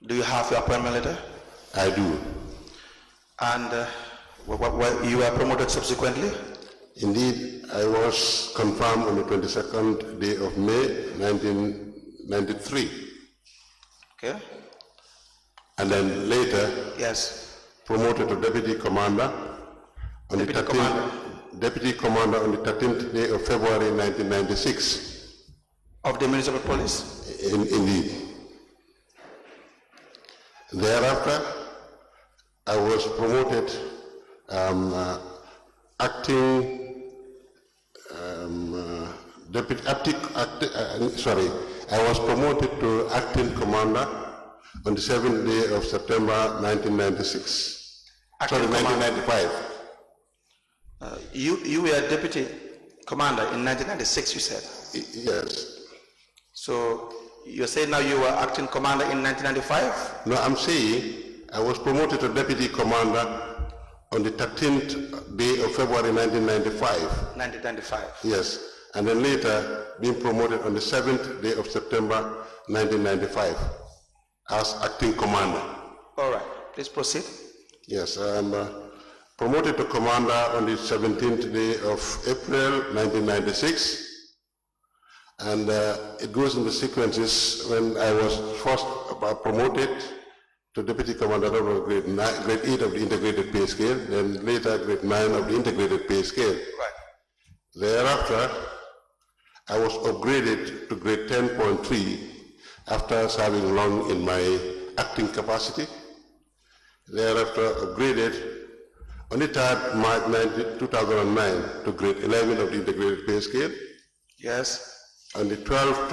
Do you have your appointment letter? I do. And you were promoted subsequently? Indeed, I was confirmed on the 22nd day of May 1993. Okay. And then later, yes, promoted to deputy commander on deputy the 13th, deputy commander on the 13th day of February 1996. Of the municipal police? Indeed. Thereafter, I was promoted acting I was promoted to acting commander on the 7th day of September 1996. Acting 1995. You were deputy commander in 1996, you said? Yes. So you're saying now you were acting commander in 1995? No, I'm saying I was promoted to deputy commander on the 13th day of February 1995. 1995. Yes. And then later being promoted on the 7th day of September 1995 as acting commander. All right, please proceed. Yes, I'm promoted to commander on the 17th day of April 1996. And it goes in the sequences. When I was first promoted to deputy commander, that was grade 8 of the integrated pay scale, then later grade 9 of the integrated pay scale. Right. Thereafter, I was upgraded to grade 10.3 after serving long in my acting capacity. Thereafter, upgraded on the 3rd March 2009 to grade 11 of the integrated pay scale. Yes. On the 12th,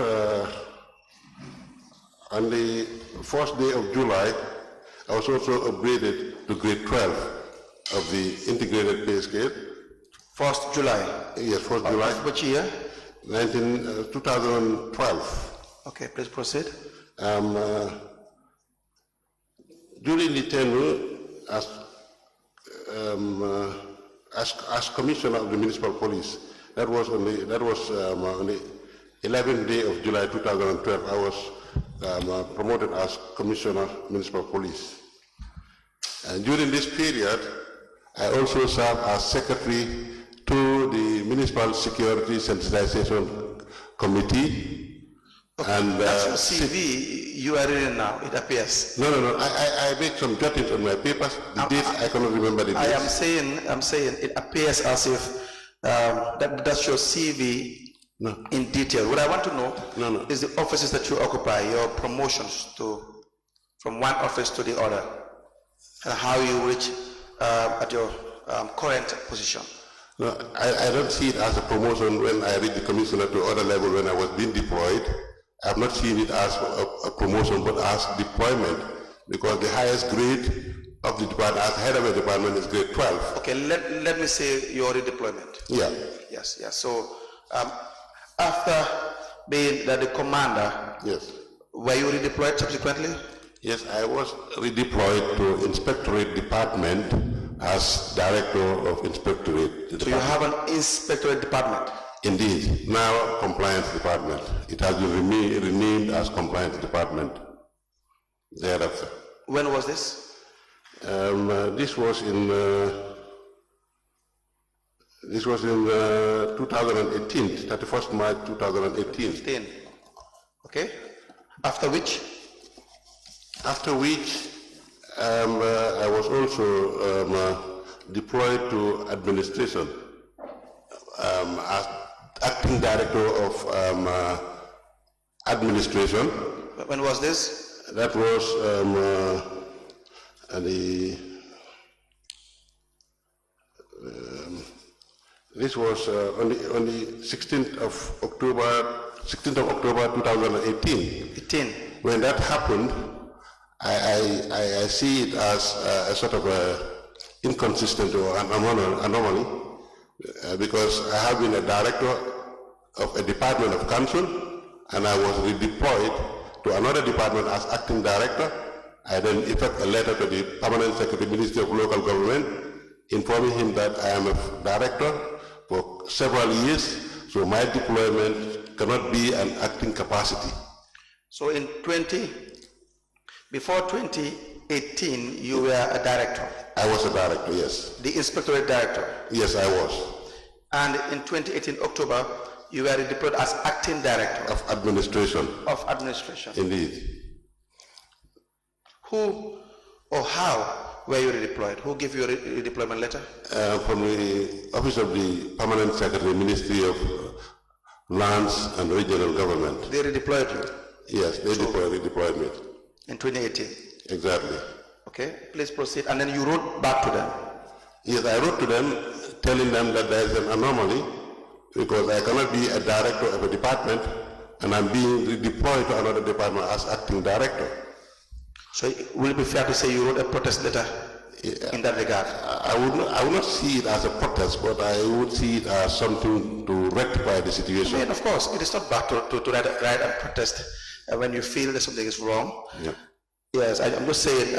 on the 1st day of July, I was also upgraded to grade 12 of the integrated pay scale. 1st July? Yes, 1st July. Which year? 2012. Okay, please proceed. During the tenure as commissioner of the municipal police, that was on the 11th day of July 2012. I was promoted as commissioner of municipal police. And during this period, I also served as secretary to the Municipal Security Sensitization Committee. Okay, and that's your CV you are reading now, it appears. No, I made some jottings on my papers. The dates, I cannot remember the dates. I'm saying it appears as if that's your CV in detail. What I want to know is the offices that you occupy, your promotions from one office to the other, and how you reach at your current position. No, I don't see it as a promotion when I reach the commissioner to other level when I was being deployed. I have not seen it as a promotion, but as deployment, because the highest grade of the department, as head of a department, is grade 12. Okay, let me say your redeployment. Yeah. Yes. So after being the commander, yes, were you redeployed subsequently? Yes, I was redeployed to Inspectorate Department as Director of Inspectorate Department. So you have an Inspectorate Department? Indeed, now Compliance Department. It has been renamed as Compliance Department thereafter. When was this? This was in 2018, 31st March 2018. 15. Okay. After which? After which, I was also deployed to administration as acting director of administration. When was this? That was this was on the 16th of October 2018. 18. When that happened, I see it as a sort of inconsistent or an anomaly, because I have been a director of a department of council, and I was redeployed to another department as acting director. I then effect a letter to the Permanent Secretary, Ministry of Local Government, informing him that I am a director for several years, so my deployment cannot be an acting capacity. So in Before 2018, you were a director. I was a director, yes. The inspectorate director. Yes, I was. And in 2018 October, you were deployed as acting director. Of administration. Of administration. Indeed. Who or how were you redeployed? Who gave you a redeployment letter? From the office of the Permanent Secretary, Ministry of Lands and Regional Government. They redeployed you? Yes, they redeployed me. In 2018? Exactly. Okay, please proceed. And then you wrote back to them? Yes, I wrote to them telling them that there is an anomaly because I cannot be a director of a department and I'm being redeployed to another department as acting director. So will it be fair to say you wrote a protest letter in that regard? I would not see it as a protest, but I would see it as something to rectify the situation. I mean, of course, it is not bad to write and protest when you feel that something is wrong. Yeah. Yes, I'm just saying,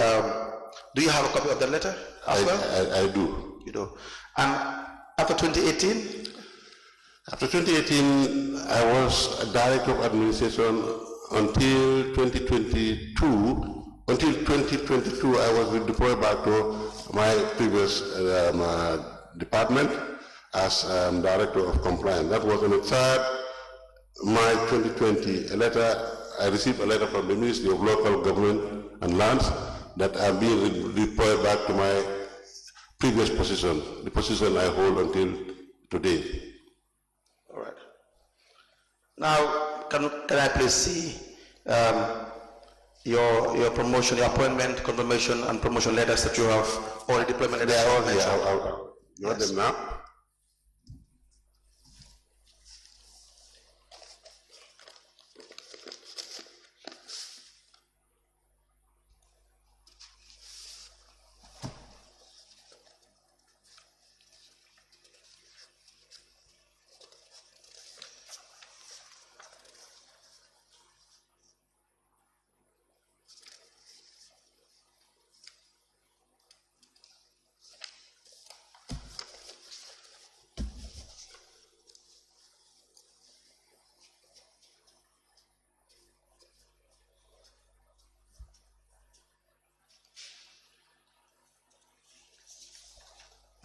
do you have a copy of the letter as well? I do. You do. And after 2018? After 2018, I was a director of administration until 2022. Until 2022, I was deployed back to my previous department as director of compliance. That was on the 3rd March 2020. I received a letter from the Ministry of Local Government and Lands that I'm being deployed back to my previous position, the position I hold until today. All right. Now, can I please see your promotion, your appointment, confirmation, and promotion letters that you have, or deployment letters? They are all here. You want them now?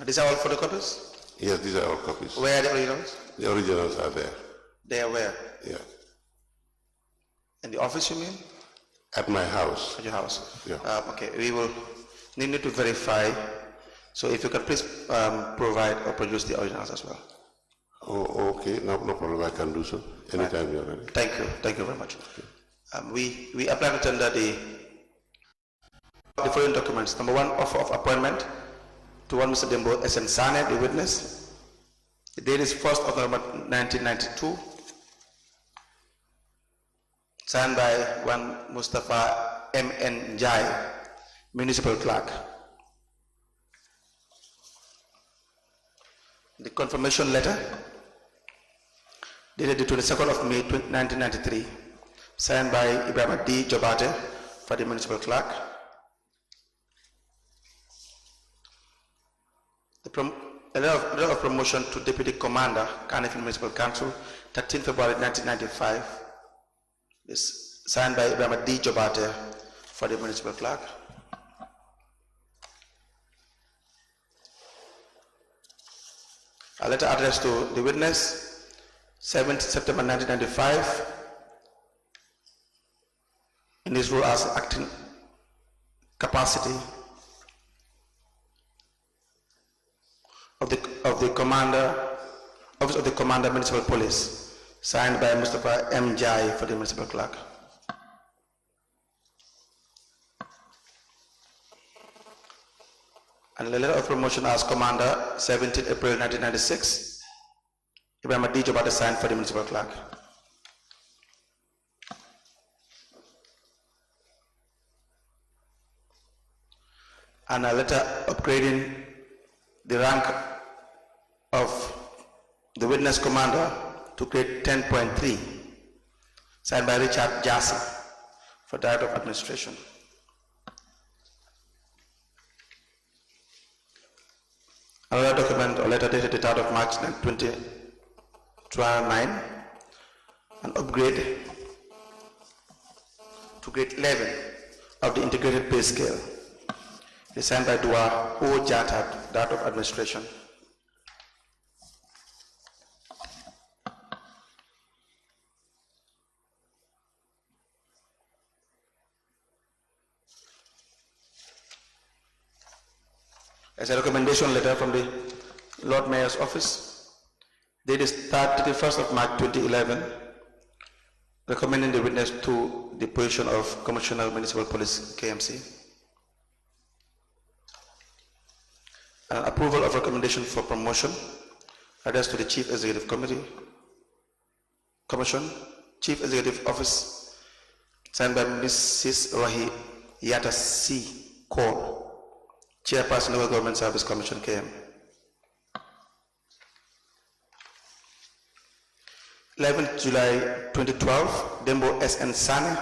These are all photocopies? Yes, these are all copies. Where are the originals? The originals are there. They are where? Yeah. In the office, you mean? At my house. At your house? Yeah. Okay, we will need to verify. So if you can please provide or produce the originals as well. Oh, okay, no problem. I can do so anytime right. You're ready. Thank you very much. We apply to tender the following documents. Number one, offer of appointment to one Mr. Dembo S. N. Sane, the witness. The date is 1st of November 1992. Signed by one Mustafa M. N. Jai, municipal clerk. The confirmation letter, dated the 22nd of May 1993, signed by Ibrahim D. Jobate for the municipal clerk. A letter of promotion to Deputy Commander, Carnegie Municipal Council, 13 February 1995, is signed by Ibrahim D. Jobate for the municipal clerk. A letter addressed to the witness, 7th September 1995, in his role as acting capacity of the commander, office of the commander, municipal police, signed by Mustafa M. Jai for the municipal clerk. And a letter of promotion as commander, 17 April 1996, Ibrahim D. Jobate signed for the municipal clerk. And a letter upgrading the rank of the witness commander to grade 10.3, signed by Richard Jassy for Director of Administration. Another document or letter dated the 3rd of March 2009, an upgrade to grade 11 of the integrated pay scale. It is signed by Dua O. Jatat, Director of Administration. As a recommendation letter from the Lord Mayor's Office, dated 31st of March 2011, recommending the witness to the position of Commissioner of Municipal Police, KMC. An approval of recommendation for promotion addressed to the Chief Executive Commission, Chief Executive Office, signed by Mrs. Rahi Yata C. Cole, Chairperson, Local Government Service Commission, KM. 11th July 2012, Dembo S.N. Sane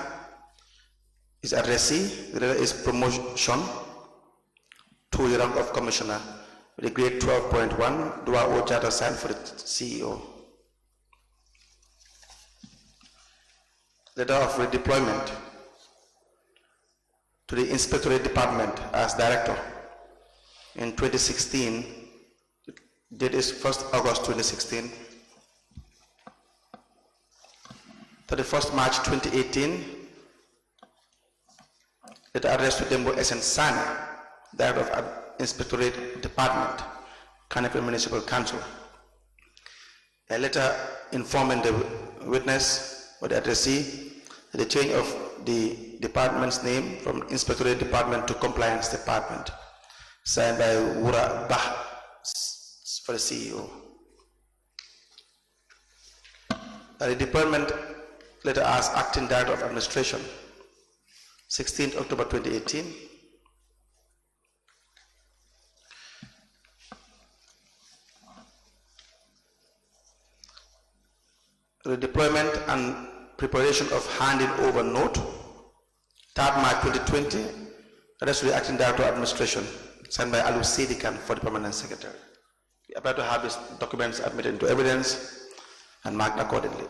is addressee. The letter is promotion to the rank of Commissioner with a grade 12.1, Dua O Jata signed for the CEO. Letter of redeployment to the Inspectorate Department as Director in 2016, date is 1st August 2016. 31st March 2018, letter addressed to Dembo S.N. Sane, Director of Inspectorate Department, Kanifing Municipal Council. A letter informing the witness or the addressee the change of the department's name from Inspectorate Department to Compliance Department, signed by Wura Bah for the CEO. The department letter as Acting Director of Administration, 16th October 2018. Redeployment and preparation of handing over note, 3rd March 2020, addressed to the Acting Director of Administration, signed by Alu Sedikan for the Permanent Secretary. We apply to have these documents admitted into evidence and marked accordingly.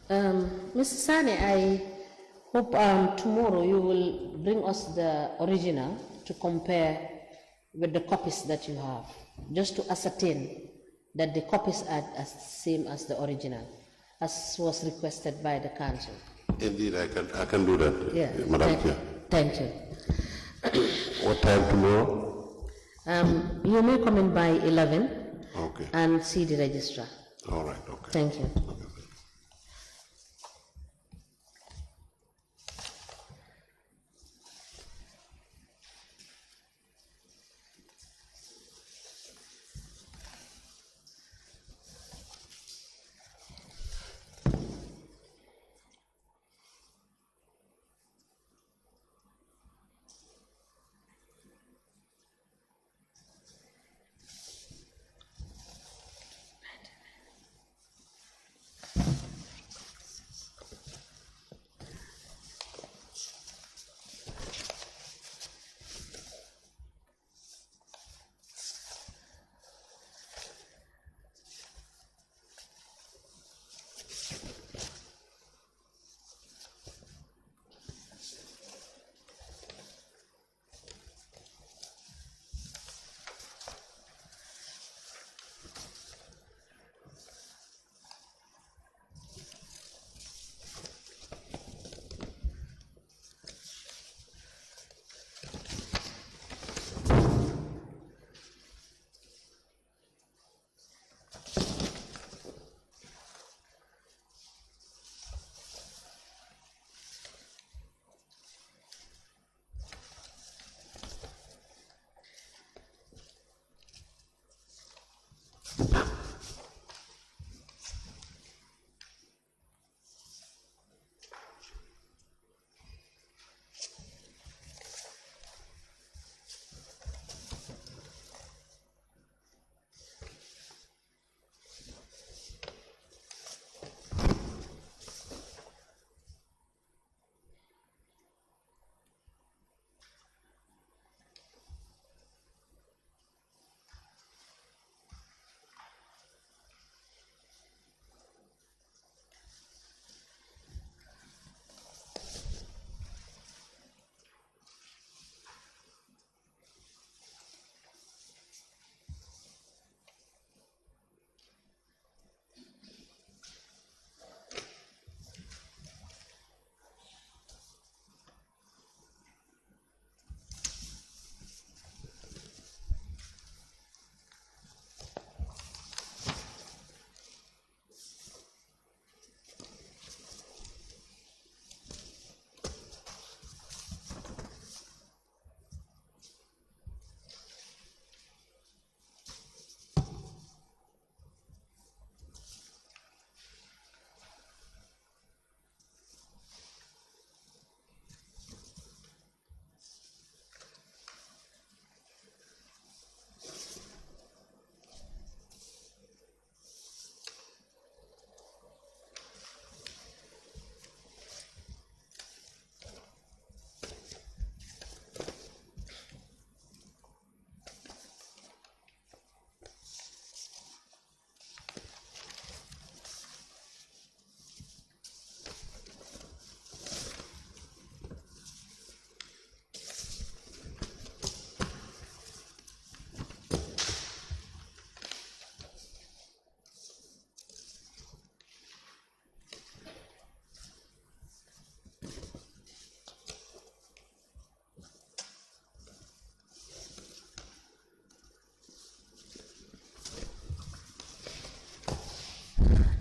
Mr. Sane, I hope tomorrow you will bring us the original to compare with the copies that you have, just to ascertain that the copies are as same as the original, as was requested by the council. Indeed, I can do that, Yeah. Madam Chair. Thank you. What time tomorrow? You may come in by 11 Okay. and see the registrar. All right, okay. Thank you.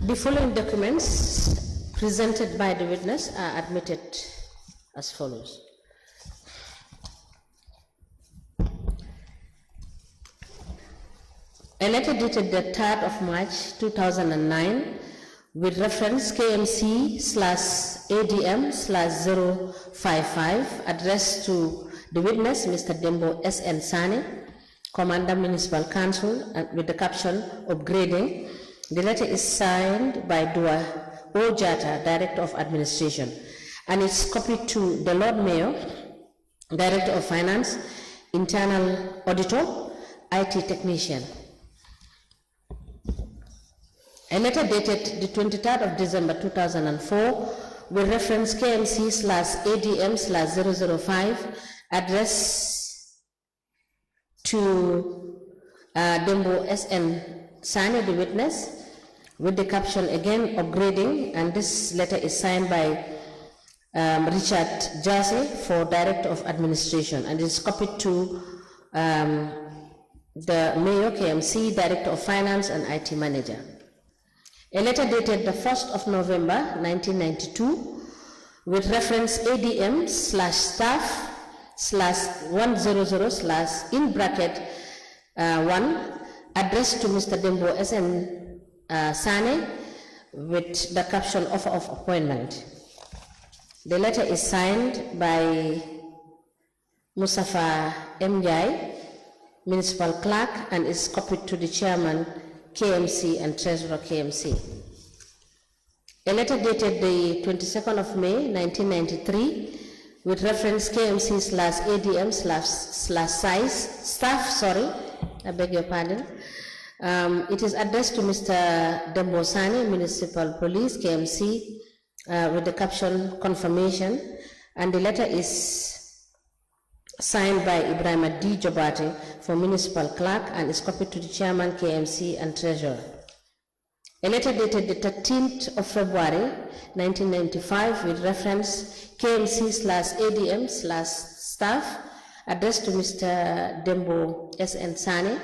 The following documents presented by the witness are admitted as follows. A letter dated the 3rd of March 2009 with reference KMC/ADM/055 addressed to the witness, Mr. Dembo S.N. Sane, Commander Municipal Council, and with the caption upgrading. The letter is signed by Dua Ojata, Director of Administration, and it's copied to the Lord Mayor, Director of Finance, Internal Auditor, IT Technician. A letter dated the 23rd of December 2004 with reference KMC/ADM/005 addressed to Dembo S.N. Sane, the witness, with the caption again upgrading, and this letter is signed by Richard Jase for Director of Administration, and it's copied to the Mayor KMC, Director of Finance and IT Manager. A letter dated the 1st of November 1992 with reference ADM/100/in bracket 1 addressed to Mr. Dembo SN Sane with the caption offer of appointment. The letter is signed by Mustafa Mjai, Municipal Clerk, and is copied to the Chairman KMC and Treasurer KMC. A letter dated the 22nd of May 1993 with reference KMC/ADM/staff, I beg your pardon. It is addressed to Mr. Dembo Sane, Municipal Police KMC, with the caption confirmation, and the letter is signed by Ibrahim D. Jobate for Municipal Clerk and is copied to the Chairman KMC and Treasurer. A letter dated the 13th of February 1995 with reference KMC/ADM/staff addressed to Mr. Dembo SN Sane,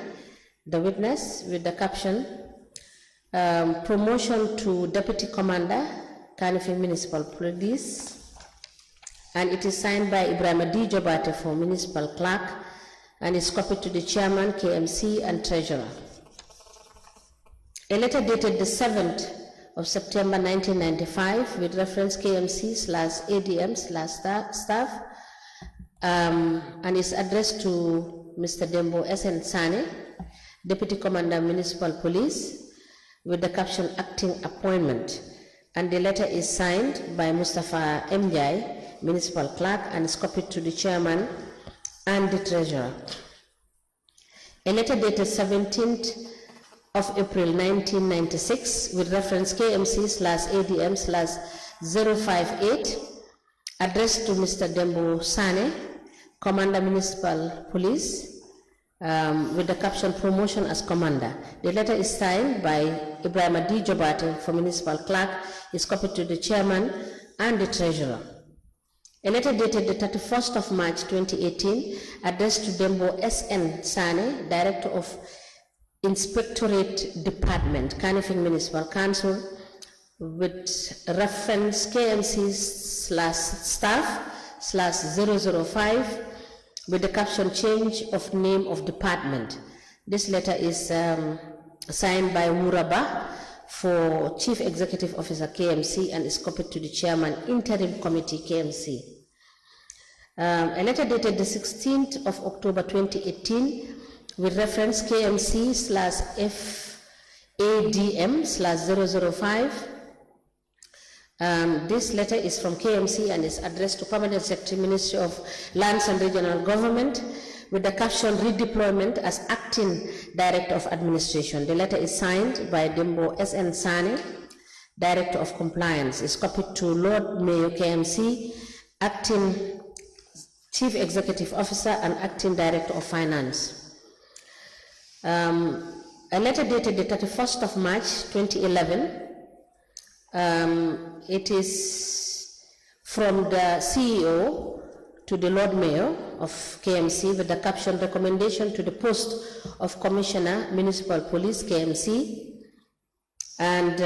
the witness, with the caption promotion to Deputy Commander, Kanifing Municipal Police, and it is signed by Ibrahim D. Jobate for Municipal Clerk and is copied to the Chairman KMC and Treasurer. A letter dated the 7th of September 1995 with reference KMC/ADM/staff and is addressed to Mr. Dembo SN Sane, Deputy Commander Municipal Police, with the caption acting appointment, and the letter is signed by Mustafa Mjai, Municipal Clerk, and is copied to the Chairman and the Treasurer. A letter dated 17th of April 1996 with reference KMC/ADM/058 addressed to Mr. Dembo Sane, Commander Municipal Police, with the caption promotion as Commander. The letter is signed by Ibrahim D. Jobate for Municipal Clerk, is copied to the Chairman and the Treasurer. A letter dated the 31st of March 2018 addressed to Dembo SN Sane, Director of Inspectorate Department, Kanifing Municipal Council, with reference KMC/staff/005 with the caption change of name of department. This letter is signed by Muraba for Chief Executive Officer KMC and is copied to the Chairman Interim Committee KMC. A letter dated the 16th of October 2018 with reference KMC/FADM/005. This letter is from KMC and is addressed to Permanent Secretary, Ministry of Lands and Regional Government, with the caption Redeployment as Acting Director of Administration. The letter is signed by Dembo SN Sane, Director of Compliance. It's copied to Lord Mayor KMC, Acting Chief Executive Officer and Acting Director of Finance. A letter dated the 31st of March 2011. It is from the CEO to the Lord Mayor of KMC with the caption recommendation to the post of Commissioner Municipal Police KMC, and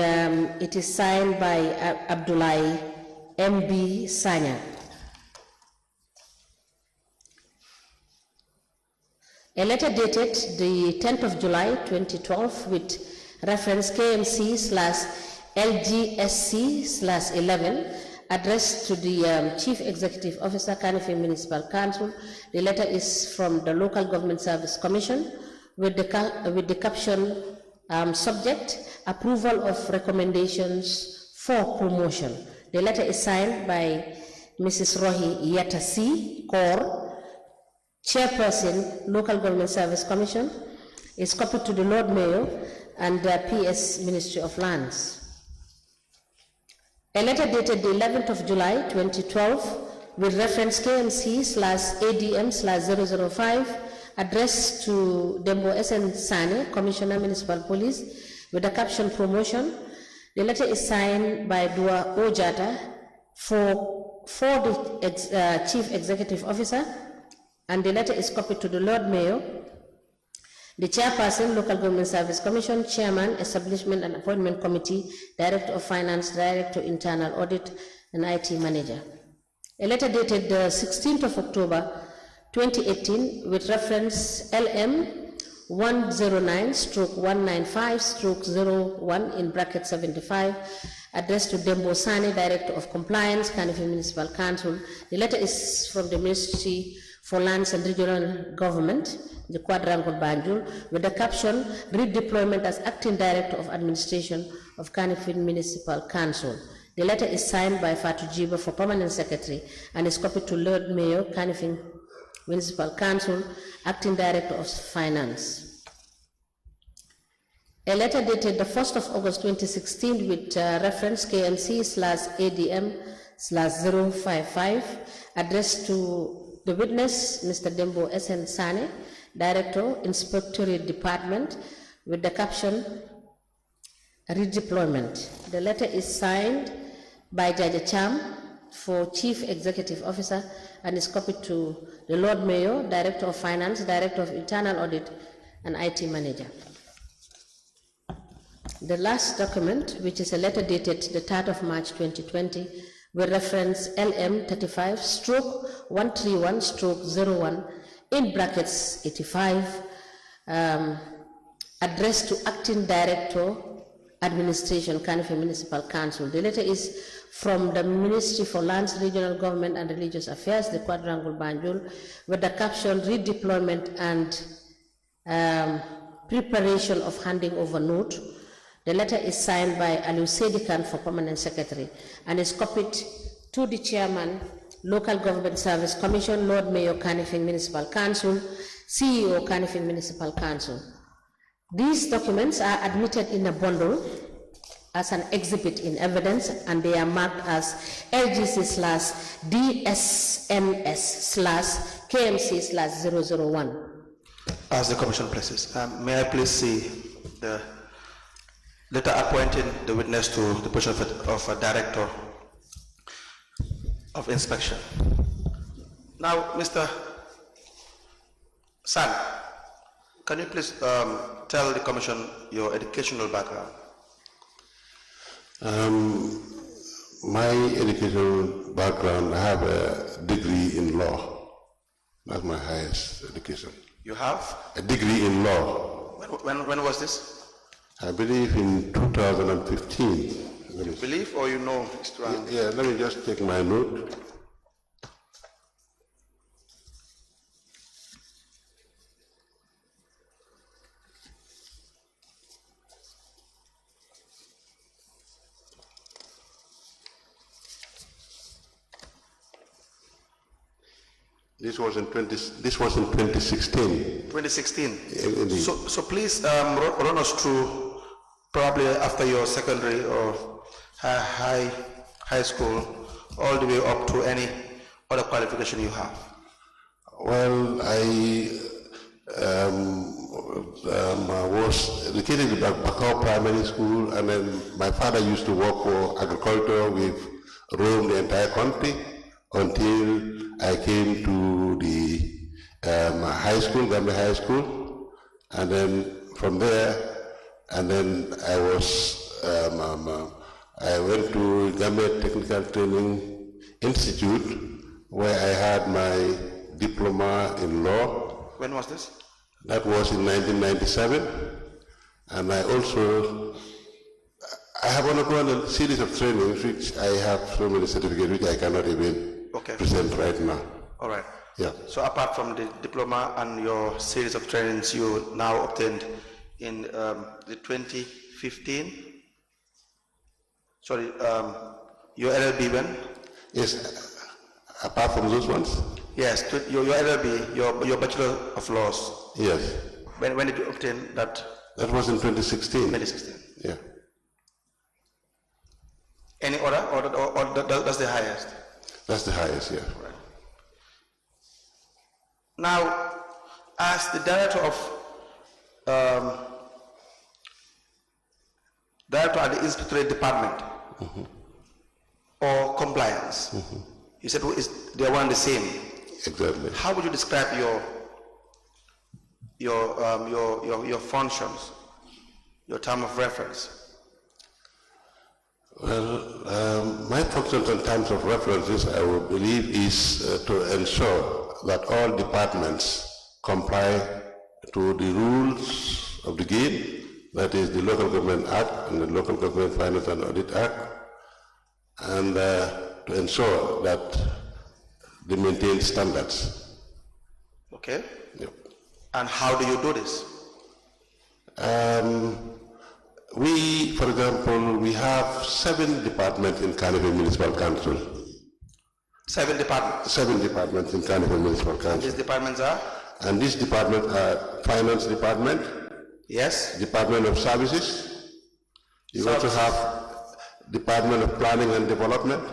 it is signed by Abdullahi MB Sanya. A letter dated the 10th of July 2012 with reference KMC/LGSC/11 addressed to the Chief Executive Officer, Kanifing Municipal Council. The letter is from the Local Government Service Commission with the caption subject approval of recommendations for promotion. The letter is signed by Mrs. Rohi Yatasi Kaur, Chairperson, Local Government Service Commission. Is copied to the Lord Mayor and the PS Ministry of Lands. A letter dated the 11th of July 2012 with reference KMC/ADM/005 addressed to Dembo SN Sane, Commissioner Municipal Police, with the caption promotion. The letter is signed by Dua Ojata for for the Chief Executive Officer, and the letter is copied to the Lord Mayor, the Chairperson, Local Government Service Commission, Chairman, Establishment and Appointment Committee, Director of Finance, Director Internal Audit, and IT Manager. A letter dated the 16th of October 2018 with reference LM 109/195/01 in bracket 75, addressed to Dembo Sane, Director of Compliance, Kanifi Municipal Council. The letter is from the Ministry for Lands and Regional Government, the Quadrangle Banjul, with the caption, Redeployment as Acting Director of Administration of Kanifi Municipal Council. The letter is signed by Fatou Jiba for Permanent Secretary and is copied to Lord Mayor, Kanifi Municipal Council, Acting Director of Finance. A letter dated the 1st of August 2016 with reference KMC/ADM/055, addressed to the witness, Mr. Dembo S.N. Sane, Director, Inspectorate Department, with the caption, Redeployment. The letter is signed by Jaja Cham for Chief Executive Officer and is copied to the Lord Mayor, Director of Finance, Director of Internal Audit, and IT Manager. The last document, which is a letter dated the 3rd of March 2020, with reference LM 35/131/01 in brackets 85, addressed to Acting Director, Administration, Kanifi Municipal Council. The letter is from the Ministry for Lands, Regional Government and Religious Affairs, the Quadrangle Banjul, with the caption, Redeployment and Preparation of Handing Over Note. The letter is signed by Aliu Sedikan for Permanent Secretary and is copied to the Chairman, Local Government Service Commission, Lord Mayor, Kanifi Municipal Council, CEO, Kanifi Municipal Council. These documents are admitted in a bundle as an exhibit in evidence, and they are marked as LGC/DSMS/KMC/001. As the Commission places, may I please see the letter appointing the witness to the position of a Director of Inspection. Now, Mr. San, can you please tell the Commission your educational background? My educational background, I have a degree in law. That's my highest education. You have? A degree in law. When was this? I believe in 2015. You believe or you know? Yeah, let me just take my note. This was in 2016. 2016. Yeah, so please run us through, probably after your secondary or high school, all the way up to any other qualification you have. Well, I was educated at Bakau Primary School, and then my father used to work for agriculture. We've roamed the entire country until I came to the high school, Gambia High School, and then from there, and then I went to Gambia Technical Training Institute, where I had my diploma in law. When was this? That was in 1997, and I have undergone a series of trainings, which I have so many certificates which I cannot even present right now. All right. Yeah. So apart from the diploma and your series of trainings you now obtained in the 2015, sorry, your LLB when? Yes, apart from those ones? Yes, your LLB, your Bachelor of Laws. Yes. When did you obtain that? That was in 2016. 2016. Yeah. Any other, or that's the highest? That's the highest, yeah. Right. Now, as the Director at the Inspectorate Department, or Compliance, You said they are one and the same. Exactly. How would you describe your functions, your term of reference? Well, my functions and terms of references, I would believe, is to ensure that all departments comply to the rules of the game, that is the Local Government Act and the Local Government Finance and Audit Act, and to ensure that they maintain standards. Okay. Yep. And how do you do this? We, for example, we have 7 departments in Carnival Municipal Council. 7 departments? 7 departments in Carnival Municipal Council. These departments are? And these departments are Finance Department. Yes. Department of Services. You also have Department of Planning and Development.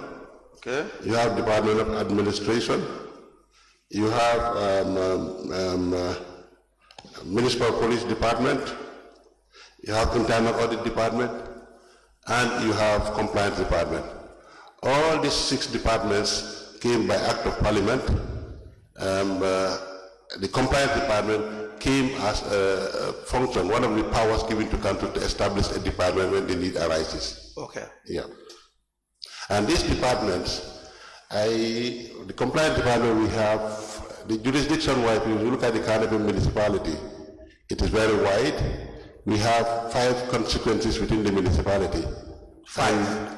Okay. You have Department of Administration. You have Municipal Police Department. You have Internal Audit Department, and you have Compliance Department. All these 6 departments came by Act of Parliament. The Compliance Department came as a function, one of the powers given to council to establish a department when the need arises. Okay. Yeah. And these departments, the Compliance Department, we have the jurisdiction-wise. If you look at the Carnival municipality, it is very wide. We have 5 constituencies within the municipality. 7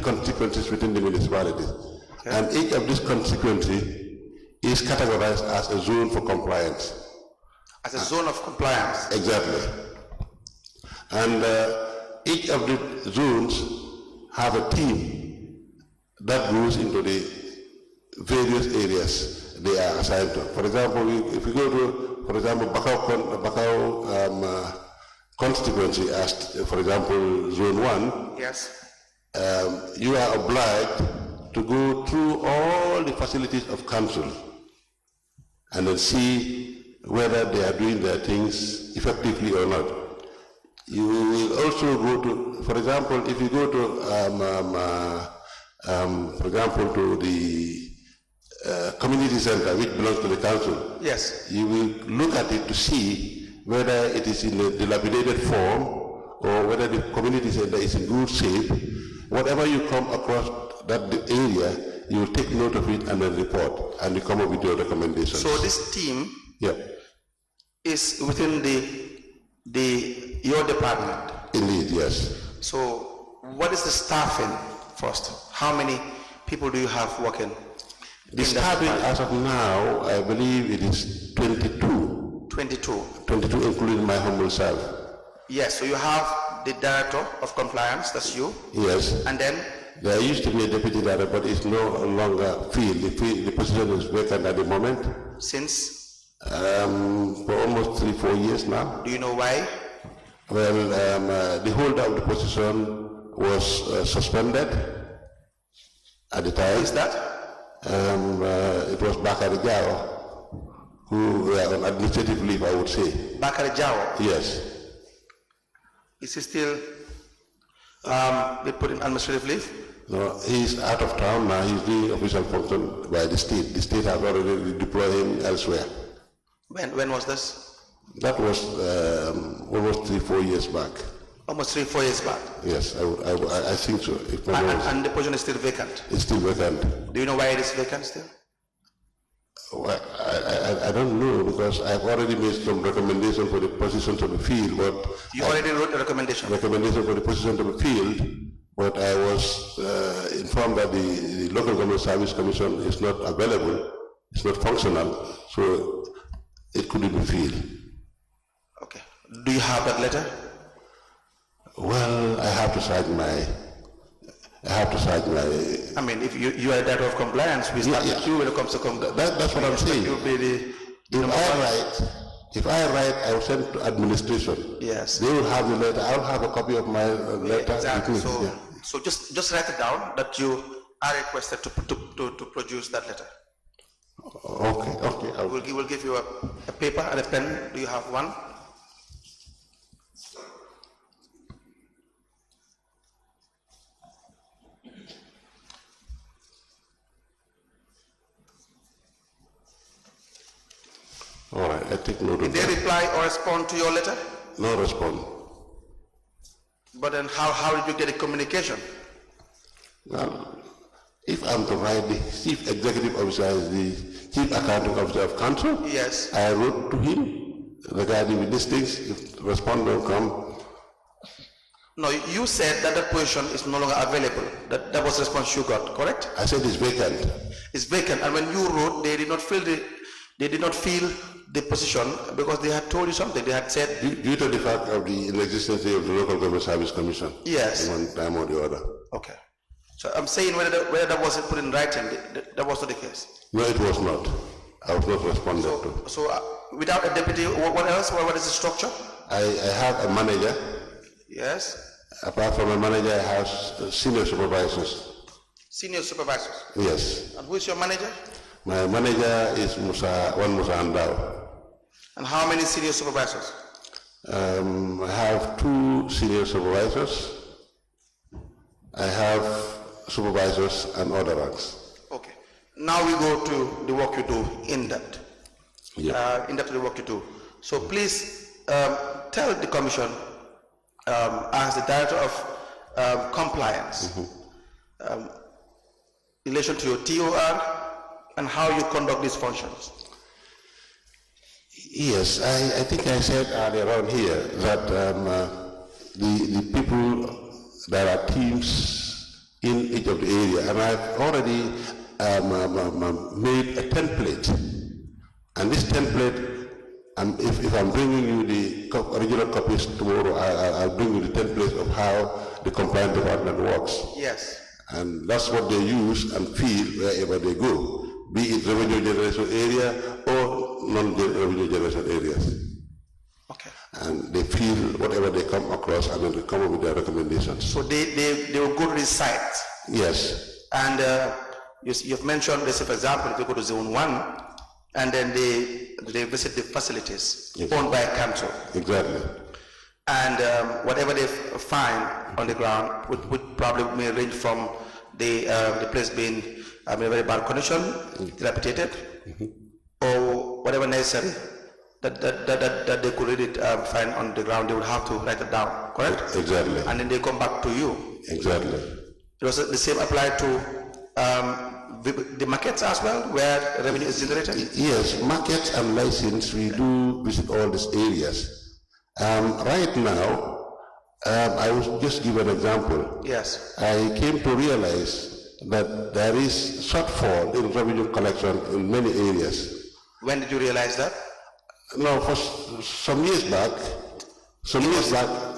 constituencies within the municipality. Okay. And each of these constituencies is categorized as a zone for compliance. As a zone of compliance? Exactly. And each of the zones have a team that goes into the various areas they are assigned to. For example, if we go to, for example, Bakau constituency, as for example, Zone 1, yes, you are obliged to go through all the facilities of council and then see whether they are doing their things effectively or not. You will also go to, for example, if you go to, for example, to the community center which belongs to the council. Yes. You will look at it to see whether it is in a dilapidated form or whether the community center is in good shape. Whatever you come across that area, you will take note of it and then report, and you come up with your recommendations. So this team, yeah, is within your department? Indeed, yes. So what is the staffing first? How many people do you have working? The staffing as of now, I believe it is 22. 22? 22, including my humble self. Yes, so you have the Director of Compliance, that's you? Yes. And then? There used to be a Deputy Director, but it's no longer filled. The position is vacant at the moment. Since? For almost 3-4 years now. Do you know why? Well, the holder of the position was suspended at the time. Who is that? It was Bakari Jao, who were on administrative leave, I would say. Bakari Jao? Yes. Is he still they put in administrative leave? No, he's out of town now. He's doing official function by the state. The state has already deployed him elsewhere. When was this? That was almost 3-4 years back. Almost 3-4 years back? Yes, I think so. And the position is still vacant? It's still vacant. Do you know why it is vacant still? Well, I don't know, because I've already made some recommendation for the positions of the field. But you already wrote a recommendation? Recommendation for the positions of the field, but I was informed that the Local Government Service Commission is not available, it's not functional, so it couldn't be filled. Okay. Do you have that letter? Well, I have to cite my. I mean, if you are a Director of Compliance, we start with you when it comes to compliance. That's what I'm saying. You'll be the if I write, I will send to administration. Yes. They will have the letter. I will have a copy of my letter. Exactly. So just write it down that you are requested to produce that letter. Okay. We'll give you a paper and a pen. Do you have one? All right, I take note Did of they that. reply or respond to your letter? No response. But then how did you get the communication? Well, if I'm to write the chief executive officer as the chief accounting officer of council, Yes. I wrote to him regarding with these things. If the response don't come, No, you said that the position is no longer available. That was the response you got, correct? I said it's vacant. It's vacant, and when you wrote, they did not fill the position because they had told you something. They had said, Due to the fact of the inexistence of the Local Government Service Commission. Yes. One time or the other. okay. So I'm saying whether that wasn't put in writing, that was not the case. No, it was not. I was not responded to. So without a deputy, what else? What is the structure? I have a manager. Yes. Apart from a manager, I have senior supervisors. Senior supervisors. Yes. And who is your manager? My manager is Musa Andao. And how many senior supervisors? I have 2 senior supervisors. I have supervisors and other ranks. Okay. Now we go to the work you do in depth. Yeah. In depth the work you do. So please tell the commission, as the director of compliance, in relation to your TOR and how you conduct these functions. Yes, I think I said earlier on here that the people, there are teams in each of the area, and I've already made a template. And this template, if I'm bringing you the original copies tomorrow, I'll bring you the template of how the compliance department works. Yes. And that's what they use and feel wherever they go, be it revenue generation area or non-revenue generation areas. Okay. And they feel whatever they come across and then they come up with their recommendations. So they will go to the site. Yes. And you've mentioned, let's say for example, if you go to zone 1 and then they visit the facilities owned by a council. Exactly. And whatever they find on the ground would probably may range from the place being in a very bad condition, dilapidated, or whatever necessary that they could really find on the ground. They would have to write it down, correct? Exactly. And then they come back to you. Exactly. It was the same applied to the markets as well, where revenue is generated? Yes, markets and license, we do visit all these areas. Right now, I will just give an example. Yes. I came to realize that there is shortfall in revenue collection in many areas. When did you realize that? No, for some years back,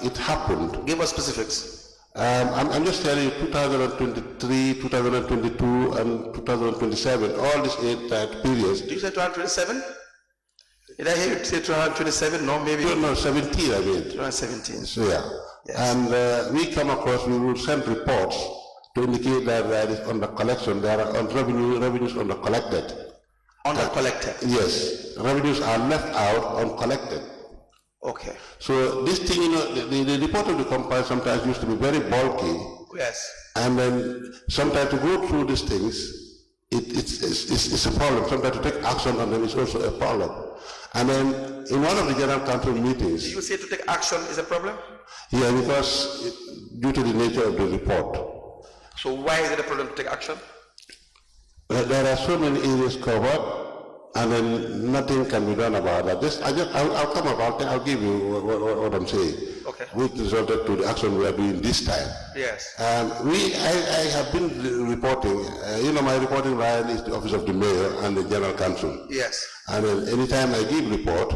it happened. Give us specifics. I'm just telling you 2023, 2022, and 2027, all these 8 periods. Did you say 227? Did I hear you say 227? No, maybe. No, 17, I mean. 217. So, yeah. Yes. And we come across, we will send reports to indicate that there is under collection, there are revenues under collected. Under collected? Yes, revenues are left out uncollected. Okay. So this thing, the report of the company sometimes used to be very bulky. Yes. And then sometimes to go through these things, it's a problem. Sometimes to take action on them is also a problem. And then in one of the general council meetings... You say to take action is a problem? Yeah, because due to the nature of the report. So why is it a problem to take action? There are so many areas covered, and then nothing can be done about that. I'll come about it, I'll give you what I'm saying. Okay. Which resulted to the action we are doing this time. Yes. I have been reporting, my reporting line is the office of the mayor and the general council. Yes. And then anytime I give report,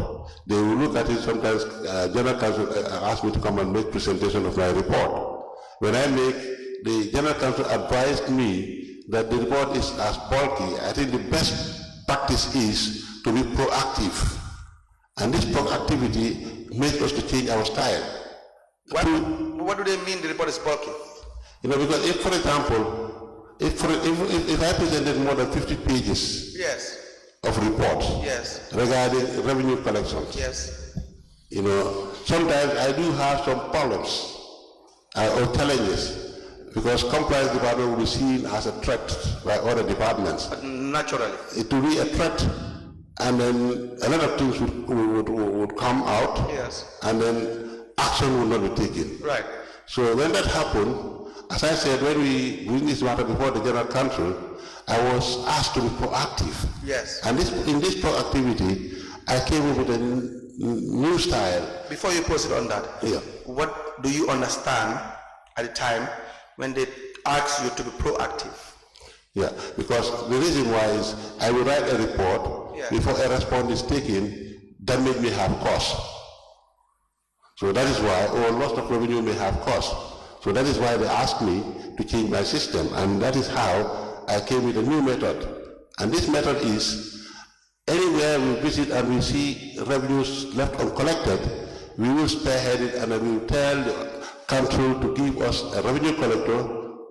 they will look at it. Sometimes general council ask me to come and make presentation of my report. When I make, the general council advised me that the report is as bulky. I think the best practice is to be proactive. And this proactivity makes us to change our style. What do they mean the report is bulky? Because if, for example, if I presented more than 50 pages Yes. of reports Yes. regarding revenue collections, Yes. sometimes I do have some problems or challenges, because compliance department will be seen as a threat by other departments. But naturally. It will be a threat and then a lot of things would come out, Yes. and then action would not be taken. Right. So when that happened, as I said, when we bring this matter before the General Council, I was asked to be proactive. Yes. And in this proactivity, I came up with a new style. Before you proceed on that, Yeah. what do you understand at the time when they asked you to be proactive? Yeah, because the reason why is I will write a report before a response is taken that made me have cost. So that is why, or loss of revenue may have cost. So that is why they asked me to change my system, and that is how I came with a new method. And this method is, anywhere we visit and we see revenues left uncollected, we will spearhead it and we will tell the council to give us a revenue collector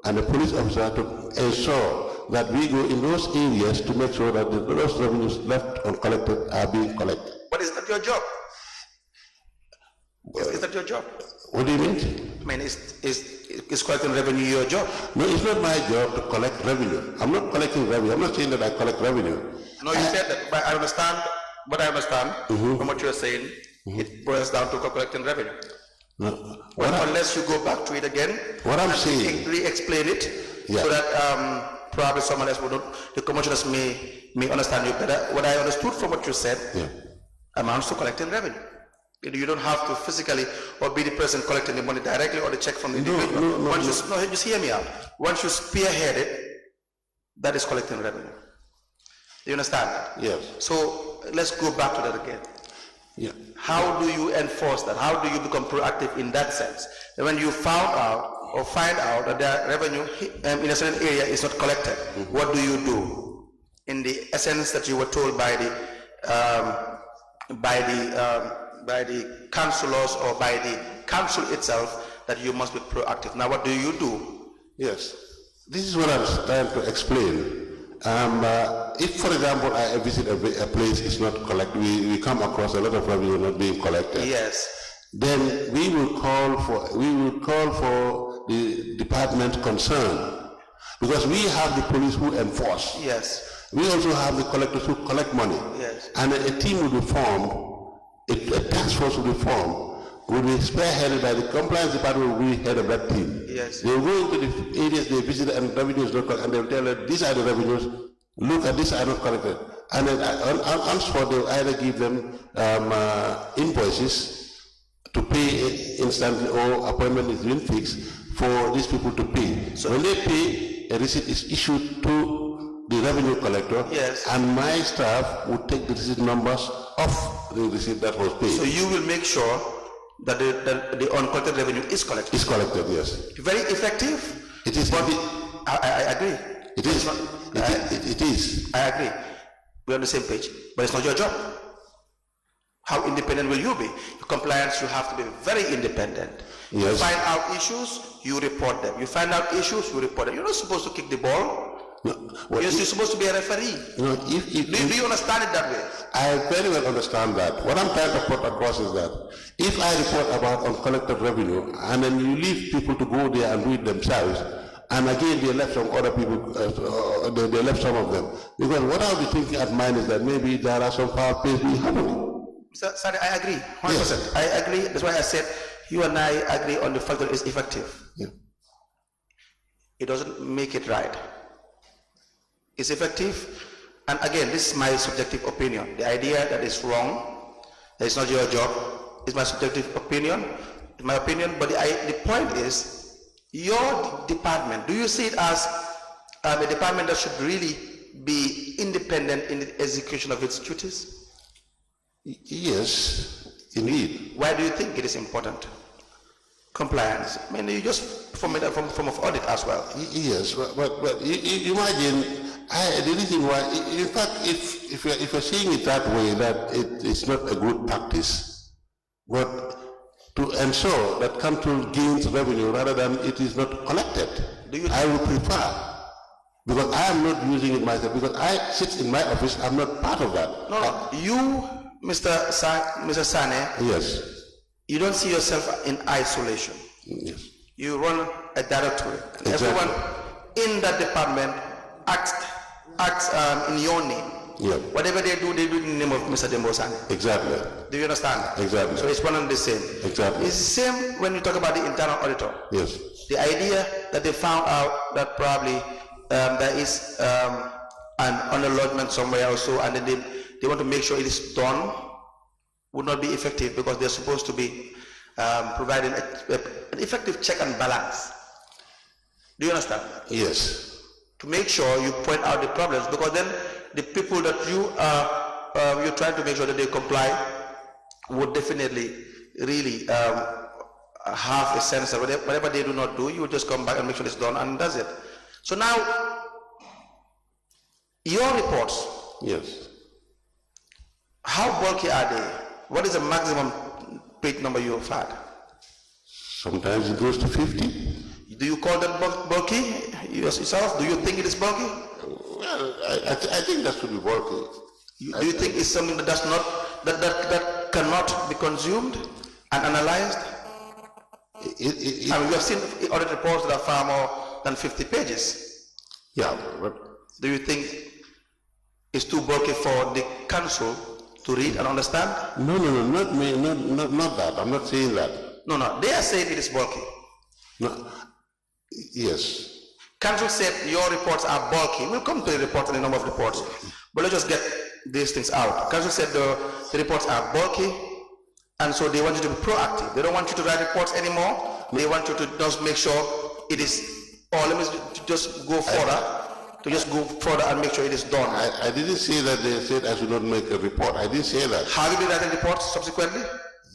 and a police officer to ensure that we go in those areas to make sure that those revenues left uncollected are being collected. But is that your job? Is that your job? What do you mean? I mean, is collecting revenue your job? No, it's not my job to collect revenue. I'm not collecting revenue. I'm not saying that I collect revenue. No, you said that, but I understand from what you're saying, it boils down to collecting revenue. No, But unless you go back to it again, what I'm and saying, re-explain it, so that probably someone else would, the commissioners may understand you better. What I understood from what you said amounts to collecting revenue. You don't have to physically or be the person collecting the money directly or the check from the individual. No, just hear me out. Once you spearhead it, that is collecting revenue. You understand that? Yes. So let's go back to that again. Yeah. How do you enforce that? How do you become proactive in that sense? And when you find out that the revenue in a certain area is not collected, what do you do? In the essence that you were told by the councillors or by the council itself that you must be proactive. Now, what do you do? Yes. This is what I was trying to explain. If, for example, I visit a place, it's not collected, we come across a lot of revenue not being collected. Yes. Then we will call for the department concerned, because we have the police who enforce. Yes. We also have the collectors who collect money. Yes. And a team will be formed, a task force will be formed, will be spearheaded by the compliance department, will be head of that team. Yes. They will go into the areas they visit and revenues not collected, and they will tell them, these are the revenues, look at this are not collected. And then on spot they will either give them invoices to pay instantly, or appointment is being fixed for these people to pay. So when they pay, a receipt is issued to the revenue collector, and my staff would take the receipt numbers off the receipt that was paid. So you will make sure that the uncollected revenue is collected. Is collected, yes. Very effective. It is. But I agree. It is. It is. I agree. We're on the same page. But it's not your job. How independent will you be? For compliance, you have to be very independent. Yes. You find out issues, you report them. You find out issues, you report them. You're not supposed to kick the ball. No, well, you're supposed to be a referee. No, do you understand it that way? I very well understand that. What I'm trying to put across is that if I report about uncollected revenue and then you leave people to go there and do it themselves, and again they left some other people, they left some of them. Because what I'll be thinking at mine is that maybe there are some foul plays being happening. Sorry, I agree, 100%. Yes. I agree. That's why I said you and I agree on the fact that it's effective. Yeah. It doesn't make it right. It's effective, and again, this is my subjective opinion. The idea that it's wrong, that it's not your job, is my subjective opinion. It's my opinion, but the point is, your department, do you see it as a department that should really be independent in the execution of its duties? Yes, indeed. Why do you think it is important? Compliance. I mean, you just perform it from form of audit as well. Yes, but you imagine. The reason why, in fact, if you're seeing it that way, that it's not a good practice, but to ensure that council gains revenue rather than it is not collected, I would prefer, because I am not using it myself, because I sit in my office, I'm not part of that. No, you, Mr. Sane, yes, you don't see yourself in isolation. Yes. You run a directorate, and exactly. everyone in that department acts in your name. Yeah. Whatever they do in the name of Mr. Dembosani. Exactly. Do you understand? Exactly. So it's one and the same. Exactly. It's the same when you talk about the internal auditor. Yes. The idea that they found out that probably there is an underlodgement somewhere also, and then they want to make sure it is done, would not be effective because they're supposed to be providing an effective check and balance. Do you understand? Yes. To make sure you point out the problems, because then the people that you're trying to make sure that they comply would definitely really have a sense of whatever they do not do, you will just come back and make sure it's done, and does it. So now, your reports. Yes. How bulky are they? What is the maximum page number you have had? Sometimes it goes to 50. Do you call that bulky yourself? Do you think it is bulky? Well, I think that should be bulky. Do you think it's something that does not, that cannot be consumed and analyzed? I mean, we have seen audit reports that are far more than 50 pages. Yeah, but Do you think it's too bulky for the council to read and understand? no, not me, not that. I'm not saying that. No, they are saying it is bulky. No. Yes. Council said your reports are bulky. We'll come to the report and the number of reports, but let's just get these things out. Council said the reports are bulky, and so they want you to be proactive. They don't want you to write reports anymore. They want you to just make sure it is, or let me just go further, and make sure it is done. I didn't say that they said I should not make a report. I didn't say that. Have you been writing reports subsequently?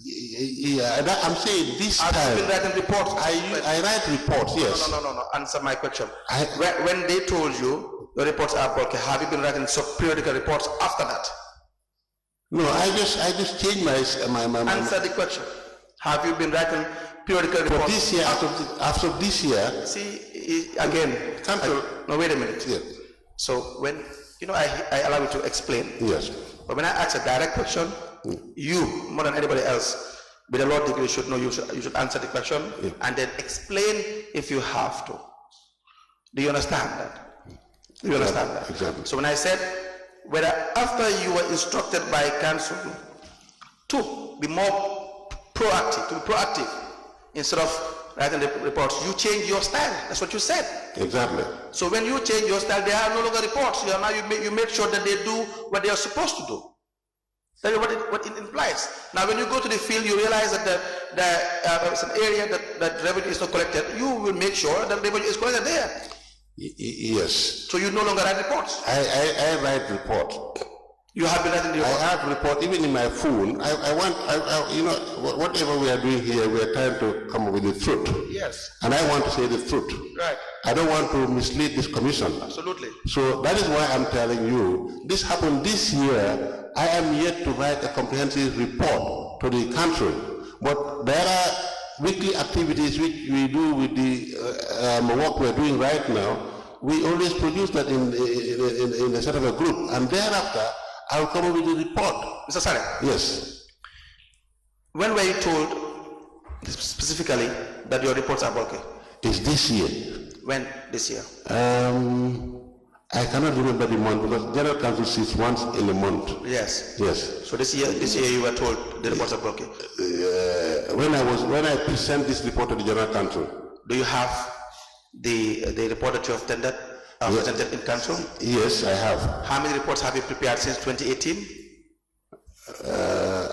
Yeah, I'm saying this time. Have you been writing reports? I write reports, yes. No. Answer my question. When they told you your reports are bulky, have you been writing periodical reports after that? No, I just changed my Answer the question. Have you been writing periodical reports? But this year, after this year. See, again, no, wait a minute. Yeah. So when, I allow you to explain. Yes. But when I ask a direct question, you, more than anybody else, with a law degree, should know, you should answer the question and then explain if you have to. Do you understand that? Do you understand that? Exactly. So when I said, whether after you were instructed by council to be more proactive, instead of writing the reports, you change your style. That's what you said. Exactly. So when you change your style, there are no longer reports. You make sure that they do what they are supposed to do. That is what it implies. Now, when you go to the field, you realize that it's an area that revenue is not collected. You will make sure that revenue is collected there. Yes. So you no longer write reports. I write reports. You have been writing the reports. I have report even in my phone. Whatever we are doing here, we are trying to come up with the truth. Yes. And I want to say the truth. Right. I don't want to mislead this commission. Absolutely. So that is why I'm telling you, this happened this year. I am yet to write a comprehensive report to the country. But there are weekly activities which we do with the work we are doing right now. We always produce that in a sort of a group. And thereafter, I'll come up with a report. Mr. Sare. Yes. When were you told specifically that your reports are bulky? It's this year. When this year? I cannot remember the month because General Council sits once in a month. Yes. Yes. So this year you were told the reports are bulky. When I present this report to the General Council. Do you have the report that you have tendered? Presented in council? Yes, I have. How many reports have you prepared since 2018?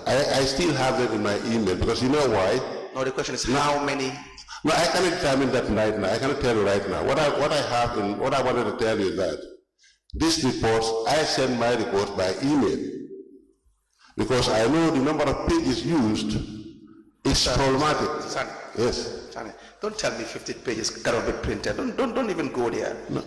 I still have them in my email because you know why? No, the question is how many? No, I cannot determine that right now. I cannot tell you right now. What I have and what I wanted to tell you is that these reports, I send my reports by email because I know the number of pages used is problematic. Sonny, yes. Sonny, don't tell me 50 pages cannot be printed. Don't even go there. No.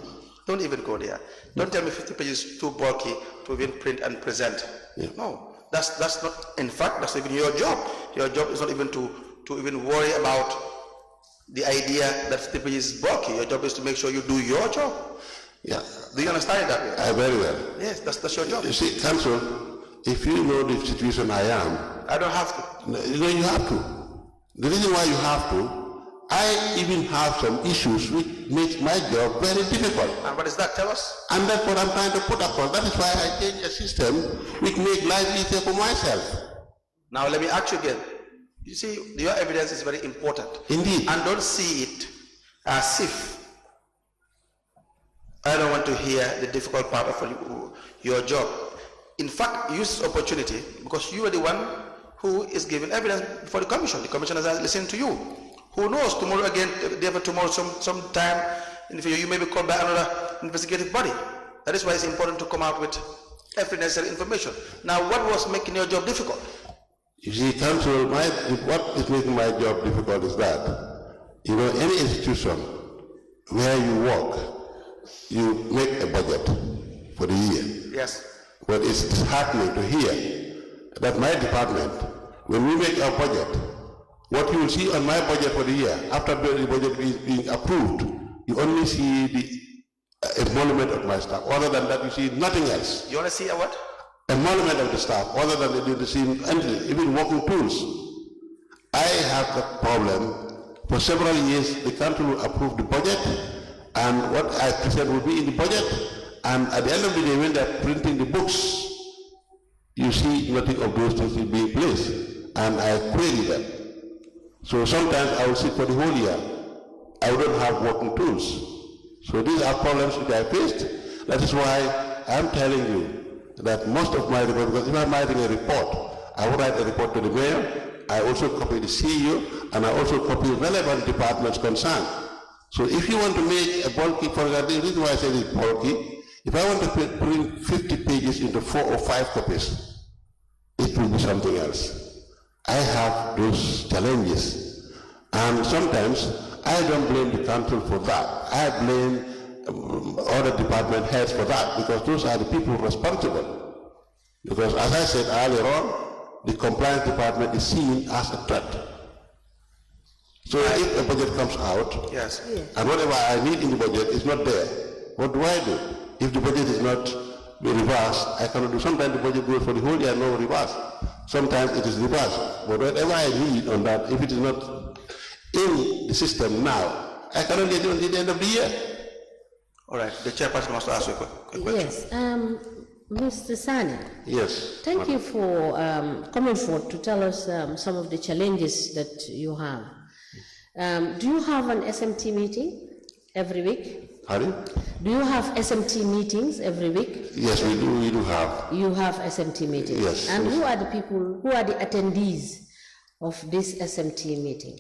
Don't even go there. Don't tell me 50 pages too bulky to even print and present. Yeah. No, that's not. In fact, that's not even your job. Your job is not even to even worry about the idea that 50 pages is bulky. Your job is to make sure you do your job. Yeah. Do you understand that? I very well. Yes, that's your job. You see, Council, if you know the situation I am, I don't have to. you have to. The reason why you have to, I even have some issues which makes my job very difficult. And what is that? Tell us. And that's what I'm trying to put across. That is why I change a system which makes life easier for myself. Now let me ask you again. You see, your evidence is very important. Indeed. And don't see it as if I don't want to hear the difficult part of your job. In fact, use this opportunity because you are the one who is giving evidence for the commission. The commissioners are listening to you. Who knows, tomorrow again, day after tomorrow, sometime in the future, you may be called by another investigative body. That is why it's important to come out with every necessary information. Now, what was making your job difficult? You see, counsel, what is making my job difficult is that, you know, any institution where you work, you make a budget for the year. Yes. But it's disheartening to hear that my department, when we make our budget, what you will see on my budget for the year, after the budget is being approved, you only see the emolument of my staff. Other than that, you see nothing else. You want to see a what? Emolument of the staff. Other than the same, even working tools. I have the problem. For several years, the council will approve the budget, and what I present will be in the budget. And at the end of the day, when they're printing the books, you see nothing of those things being placed, and I query them. So sometimes I will sit for the whole year. I don't have working tools. So these are problems which I faced. That is why I'm telling you that most of my reports, because if I'm writing a report, I will write a report to the mayor, I also copy the CEO, and I also copy relevant departments concerned. So if you want to make a bulky, for example, the reason why I say it's bulky, if I want to put in 50 pages into 4 or 5 copies, it will be something else. I have those challenges, and sometimes I don't blame the council for that. I blame other department heads for that, because those are the people responsible. Because as I said earlier on, the compliance department is seen as a threat. So if a budget comes out, yes, and whatever I need in the budget is not there, what do I do? If the budget is not reversed, I cannot do. Sometimes the budget goes for the whole year, no reverse. Sometimes it is reversed. But whatever I need on that, if it is not in the system now, I cannot get it until the end of the year. All right. The chairperson wants to ask you a quick question. Yes. Mr. Sani. Yes. Thank you for coming forward to tell us some of the challenges that you have. Do you have an SMT meeting every week? Pardon? Do you have SMT meetings every week? Yes, we do. We do have. You have SMT meetings. Yes. And yes. who are the people? Who are the attendees of this SMT meeting?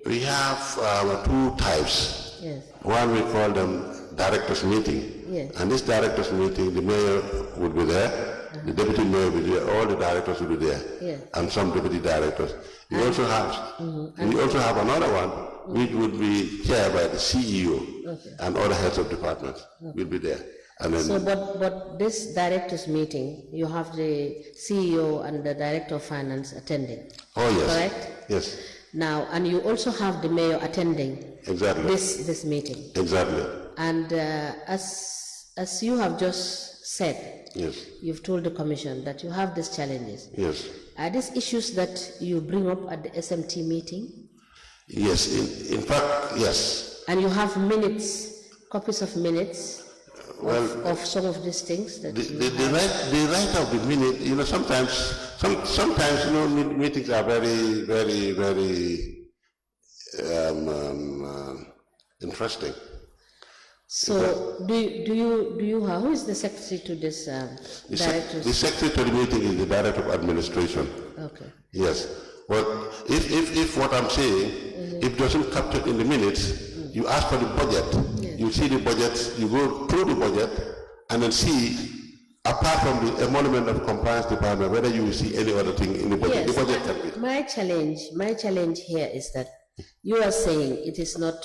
We have 2 types. Yes. One we call them directors meeting. Yes. And this directors meeting, the mayor would be there, the deputy mayor will be there, all the directors will be there, yes. and some deputy directors. We also have another one which would be chaired by the CEO, okay. and other heads of departments will be there. And then, so, but this directors meeting, you have the CEO and the director of finance attending. Oh yes. Correct? Yes. Now, and you also have the mayor attending. Exactly. This meeting. Exactly. And as you have just said, yes. you've told the commission that you have these challenges. Yes. Are these issues that you bring up at the SMT meeting? Yes. In fact, yes. And you have minutes, copies of minutes of some of these things that the right of the minute, you know, sometimes you know, meetings are very, very, very interesting. So do you have, who is the secretary to this directors? The secretary to the meeting is the director of administration. Okay. Yes. But if what I'm saying, if it doesn't capture in the minutes, you ask for the budget, you see the budget, you go through the budget, and then see, apart from the emolument of compliance department, whether you will see any other thing in the budget. Yes, the budget can be. My challenge here is that you are saying it is not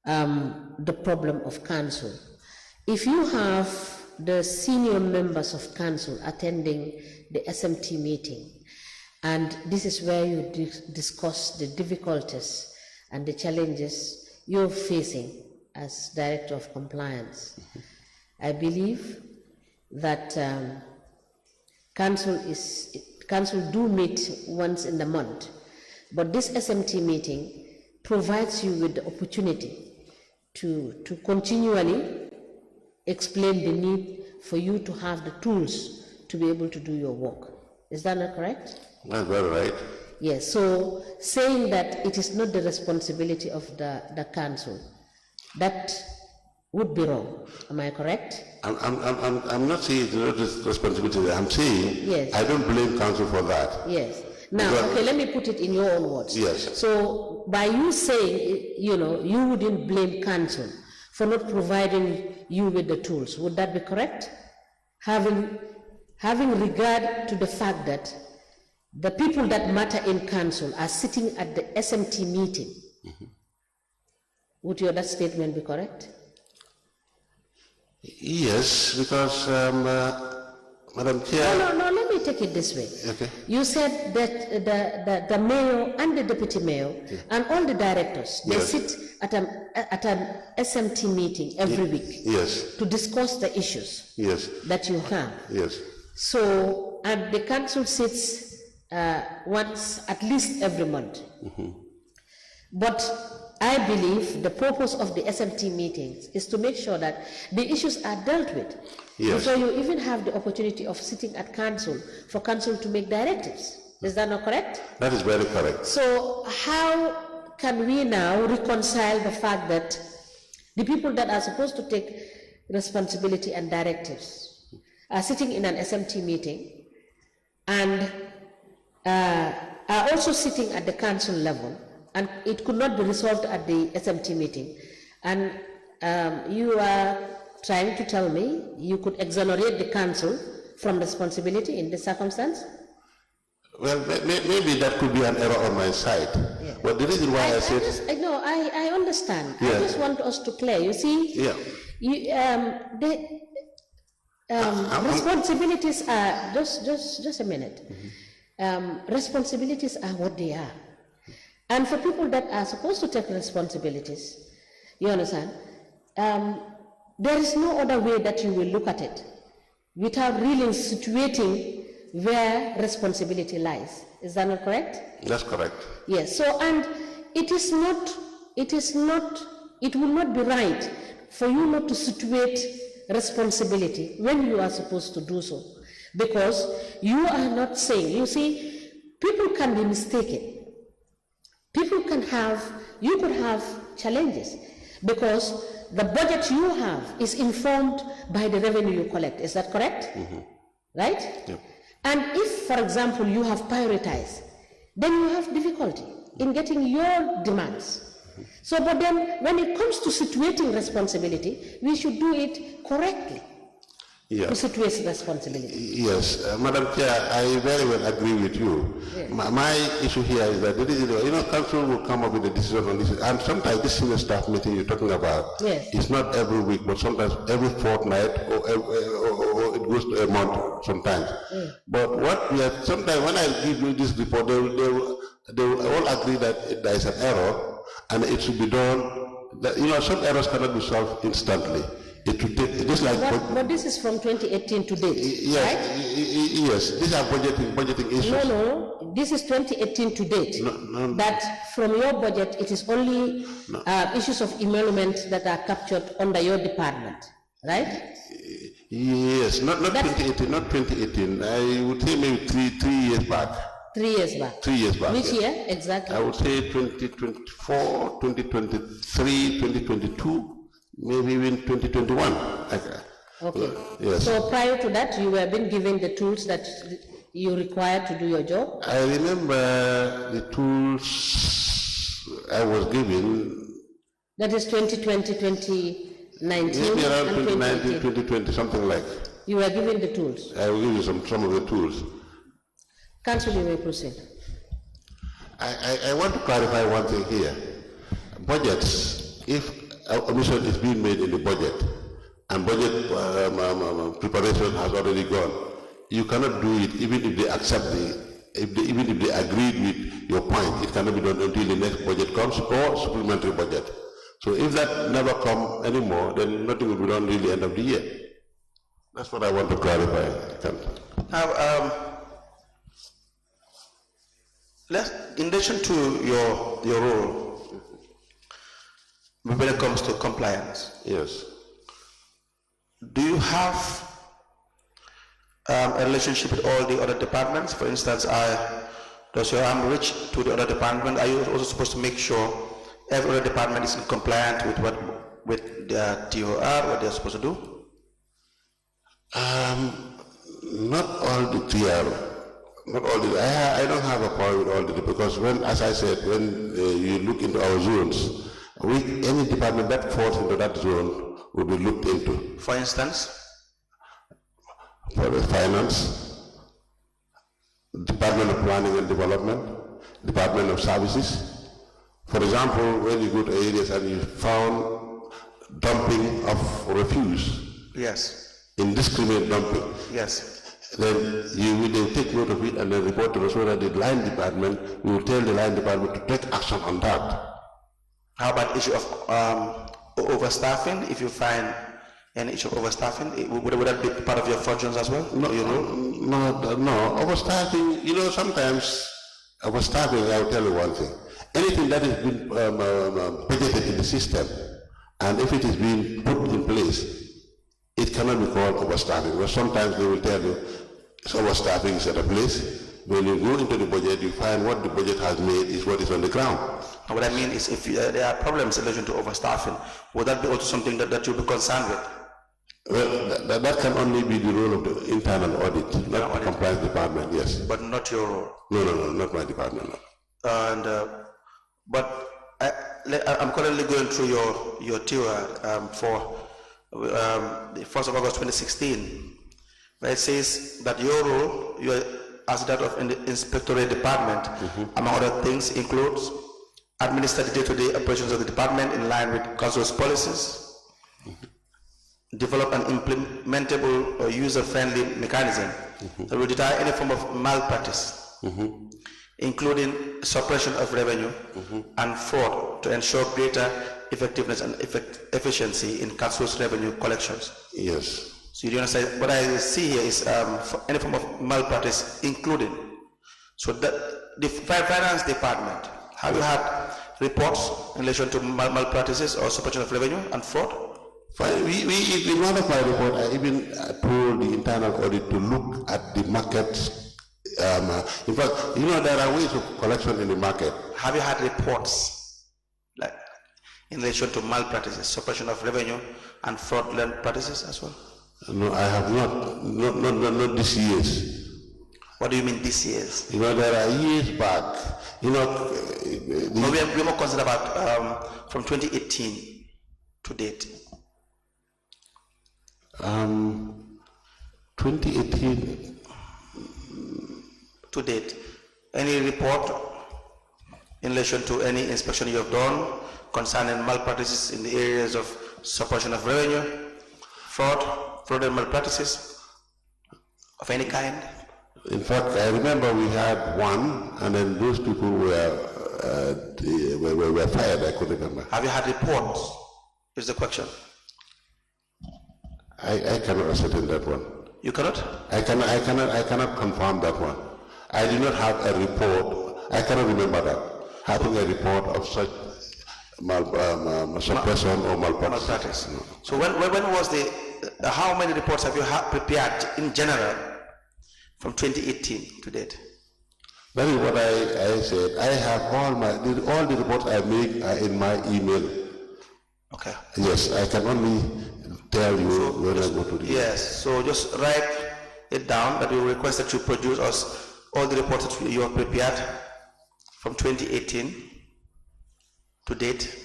the problem of council. If you have the senior members of council attending the SMT meeting, and this is where you discuss the difficulties and the challenges you're facing as Director of Compliance, I believe that council do meet once in a month, but this SMT meeting provides you with the opportunity to continually explain the need for you to have the tools to be able to do your work. Is that not correct? That's very right. Yes, so saying that it is not the responsibility of the council, that would be wrong. Am I correct? I'm not saying it's not his responsibility. I'm saying Yes. I don't blame council for that. Yes. Now, Because- okay, let me put it in your own words. Yes. So, by you saying, you wouldn't blame council for not providing you with the tools, would that be correct? Having regard to the fact that the people that matter in council are sitting at the SMT meeting, would that statement be correct? Yes, because, Madam Chair. No, let me take it this way. Okay. You said that the mayor and the deputy mayor and all the directors, they Yes. sit at an SMT meeting every week Yes, to discuss the issues yes, that you have. yes. So, and the council sits once, at least every month. But I believe the purpose of the SMT meetings is to make sure that the issues are dealt with. Yes. So you even have the opportunity of sitting at council for council to make directives. Is that not correct? That is very correct. So how can we now reconcile the fact that the people that are supposed to take responsibility and directives are sitting in an SMT meeting and are also sitting at the council level, and it could not be resolved at the SMT meeting, and you are trying to tell me you could exonerate the council from responsibility in this circumstance? Well, maybe that could be an error on my side. Yeah. But the reason why I said... I understand. Yeah. I just want us to clear. You see, Yeah. responsibilities are, just a minute. Responsibilities are what they are. And for people that are supposed to take responsibilities, you understand, there is no other way that you will look at it without really situating where responsibility lies. Is that not correct? That's correct. Yes, so, and it will not be right for you not to situate responsibility when you are supposed to do so. Because you are not saying, you see, people can be mistaken. People can have, you could have challenges because the budget you have is informed by the revenue you collect. Is that correct? Right? Yep. And if, for example, you have prioritized, then you have difficulty in getting your demands. So, but then when it comes to situating responsibility, we should do it correctly. Yeah. To situate responsibility. Yes, Madam Chair, I very well agree with you. Yes. My issue here is that, council will come up with a decision on this, and sometimes this senior staff meeting you're talking about, Yes. it's not every week, but sometimes every fortnight, or it goes to a month sometimes. But what we have, sometimes when I give you this report, they will all agree that there is an error, and it should be done, that, some errors cannot be solved instantly. It will take, just like... But this is from 2018 to date, yes, right? Yes, these are budgeting issues. No, this is 2018 to date. No. That from your budget, it is only issues of emolument that are captured under your department, right? Yes, not 2018, not 2018. I would say maybe three years back. 3 years back. 3 years back. Which yes. year exactly? I would say 2024, 2023, 2022, maybe even 2021. Okay. Yes. So prior to that, you were being given the tools that you required to do your job? I remember the tools I was given. That is 2020, 2019, Maybe around and 2019, 2018. 2020, something like. You were given the tools. I will give you some of the tools. Council, you may proceed. I want to clarify one thing here. Budgets, if a omission is being made in the budget and budget preparation has already gone, you cannot do it even if they accept even if they agreed with your point. It cannot be done until the next budget comes or supplementary budget. So if that never comes anymore, then nothing will be done really end of the year. That's what I want to clarify. Now, in addition to your role when it comes to compliance. Yes. Do you have a relationship with all the other departments? For instance, does your arm reach to the other department? Are you also supposed to make sure every other department is compliant with their TOR, what they're supposed to do? Not all the TR. Not all the, I don't have a problem with all the, because when, as I said, when you look into our zones, any department that falls into that zone will be looked into. For instance? For the finance, Department of Planning and Development, Department of Services. For example, when you go to areas and you found dumping of refuse. Yes. Indiscriminate dumping. Yes. Then they take note of it and then report to us, so that the line department, we will tell the line department to take action on that. How about issue of overstaffing? If you find any issue of overstaffing, would that be part of your functions as well? No, no, overstaffing, sometimes overstaffing, I'll tell you one thing. Anything that has been budgeted in the system, and if it is being put in place, it cannot be called overstaffing. But sometimes they will tell you, it's overstaffing is at a place. When you go into the budget, you find what the budget has made is what is on the ground. And what I mean is, if there are problems in relation to overstaffing, would that be also something that you'll be concerned with? Well, that can only be the role of the internal audit, not the compliance department, yes. But not your role? No, not my department, no. And, but I'm currently going through your TOR for the 1st of August 2016, where it says that your role, as that of the inspectorate department, among other things, includes administer the day-to-day operations of the department in line with council's policies, develop an implementable or user-friendly mechanism that will deter any form of malpractice, including suppression of revenue and fraud, to ensure greater effectiveness and efficiency in council's revenue collections. Yes. So you understand, what I see here is for any form of malpractice included. So that the finance department, have you had reports in relation to malpractices or suppression of revenue and fraud? In one of my reports, I even told the internal audit to look at the markets. In fact, there are ways of collection in the market. Have you had reports like in relation to malpractices, suppression of revenue and fraudulent practices as well? No, I have not. Not this years. What do you mean this years? There are years back. We are more concerned about from 2018 to date. 2018 to date. Any report in relation to any inspection you have done concerning malpractices in the areas of suppression of revenue, fraudulent malpractices of any kind? In fact, I remember we had one, and then those people were fired. I couldn't remember. Have you had reports? Is the question. I cannot ascertain that one. You cannot? I cannot confirm that one. I do not have a report. I cannot remember that. Having a report of such suppression or malpractice. No. So when was how many reports have you prepared in general from 2018 to date? That is what I said. I have all the reports I make are in my email. Okay. Yes, I can only tell you when I go to the... Yes, so just write it down that we request that you produce us all the reports that you have prepared from 2018 to date,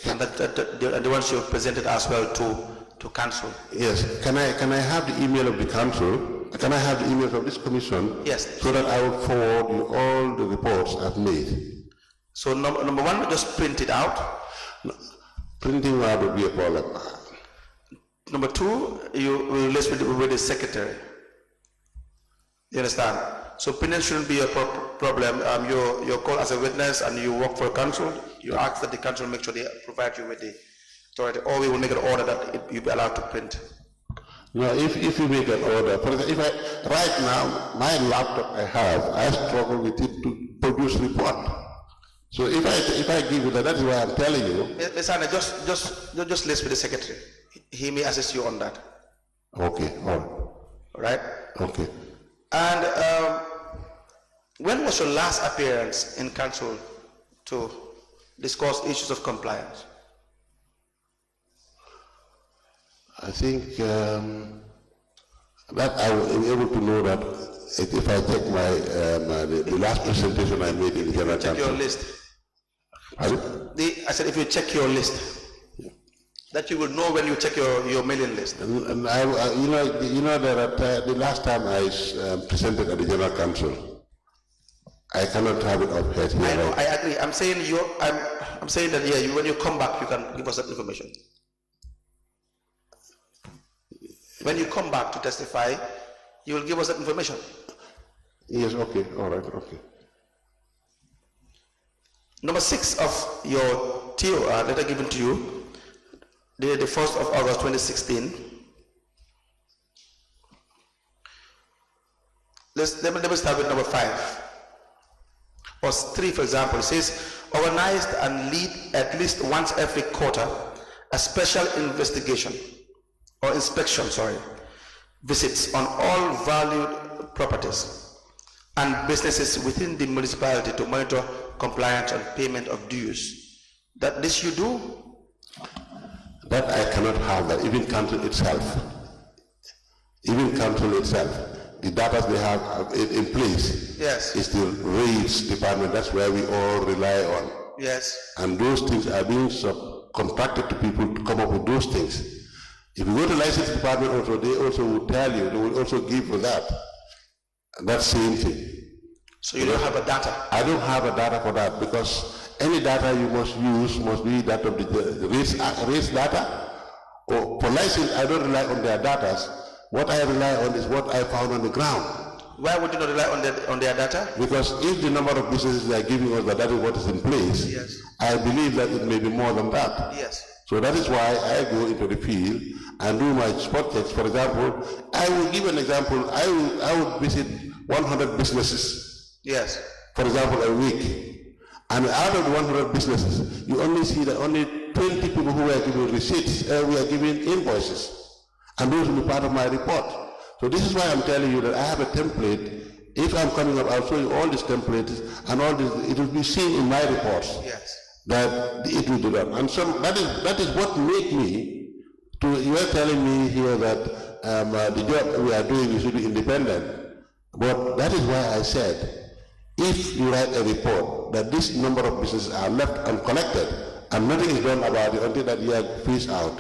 and the ones you have presented as well to council. Yes, can I have the email of the council? Can I have the email of this commission? Yes. So that I will forward you all the reports I've made. So number one, just print it out. No, printing out would be a problem. Number two, you will list with the secretary. You understand? So printing shouldn't be a problem. You're called as a witness and you work for a council. You ask that the council make sure they provide you with the authority, or we will make an order that you be allowed to print. No, if you make an order, for example, right now, my laptop I struggle with it to produce report. So if I give you that, that's why I'm telling you. Ms. Anna, just list with the secretary. He may assist you on that. Okay, all right. All right? Okay. And when was your last appearance in council to discuss issues of compliance? I think that I will be able to know that if I check the last presentation I made in the General Council. Check your list. Pardon? I said if you check your list, that you will know when you check your mailing list. And you know that the last time I presented at the General Council, I cannot have it up here. I know, I agree. I'm saying I'm saying that when you come back, you can give us that information. When you come back to testify, you will give us that information. Yes, okay, all right, okay. Number 6 of your TOR, letter given to you, dated the 1st of August 2016. Let me start with number 5. Or 3, for example, it says, organized and lead at least once every quarter a special investigation or inspection, visits on all valued properties and businesses within the municipality to monitor compliance and payment of dues. That this you do? That I cannot have that, even council itself, the data they have in place, yes, is the rates department. That's where we all rely on. Yes. And those things are being contracted to people to come up with those things. If you go to license department also, they also will tell you, they will also give you that same thing. So you don't have a data? I don't have a data for that, because any data you must use must be that of the race data. Or for license, I don't rely on their data. What I rely on is what I found on the ground. Why would you not rely on their data? Because if the number of businesses they are giving us, that is what is in place, yes, I believe that it may be more than that. Yes. So that is why I go into the field and do my spot checks. For example, I will give an example. I will visit 100 businesses. Yes. For example, a week. And out of the 100 businesses, you only see that only 20 people who are giving receipts, we are giving invoices. And those will be part of my report. So this is why I'm telling you that I have a template. If I'm coming up, I'll show you all these templates and all this, it will be seen in my reports. Yes. That it will be done. And so that is what made me to, you are telling me here that the job we are doing should be independent. But that is why I said, if you write a report that this number of businesses are left uncollected and nothing is done about it until that year fees out,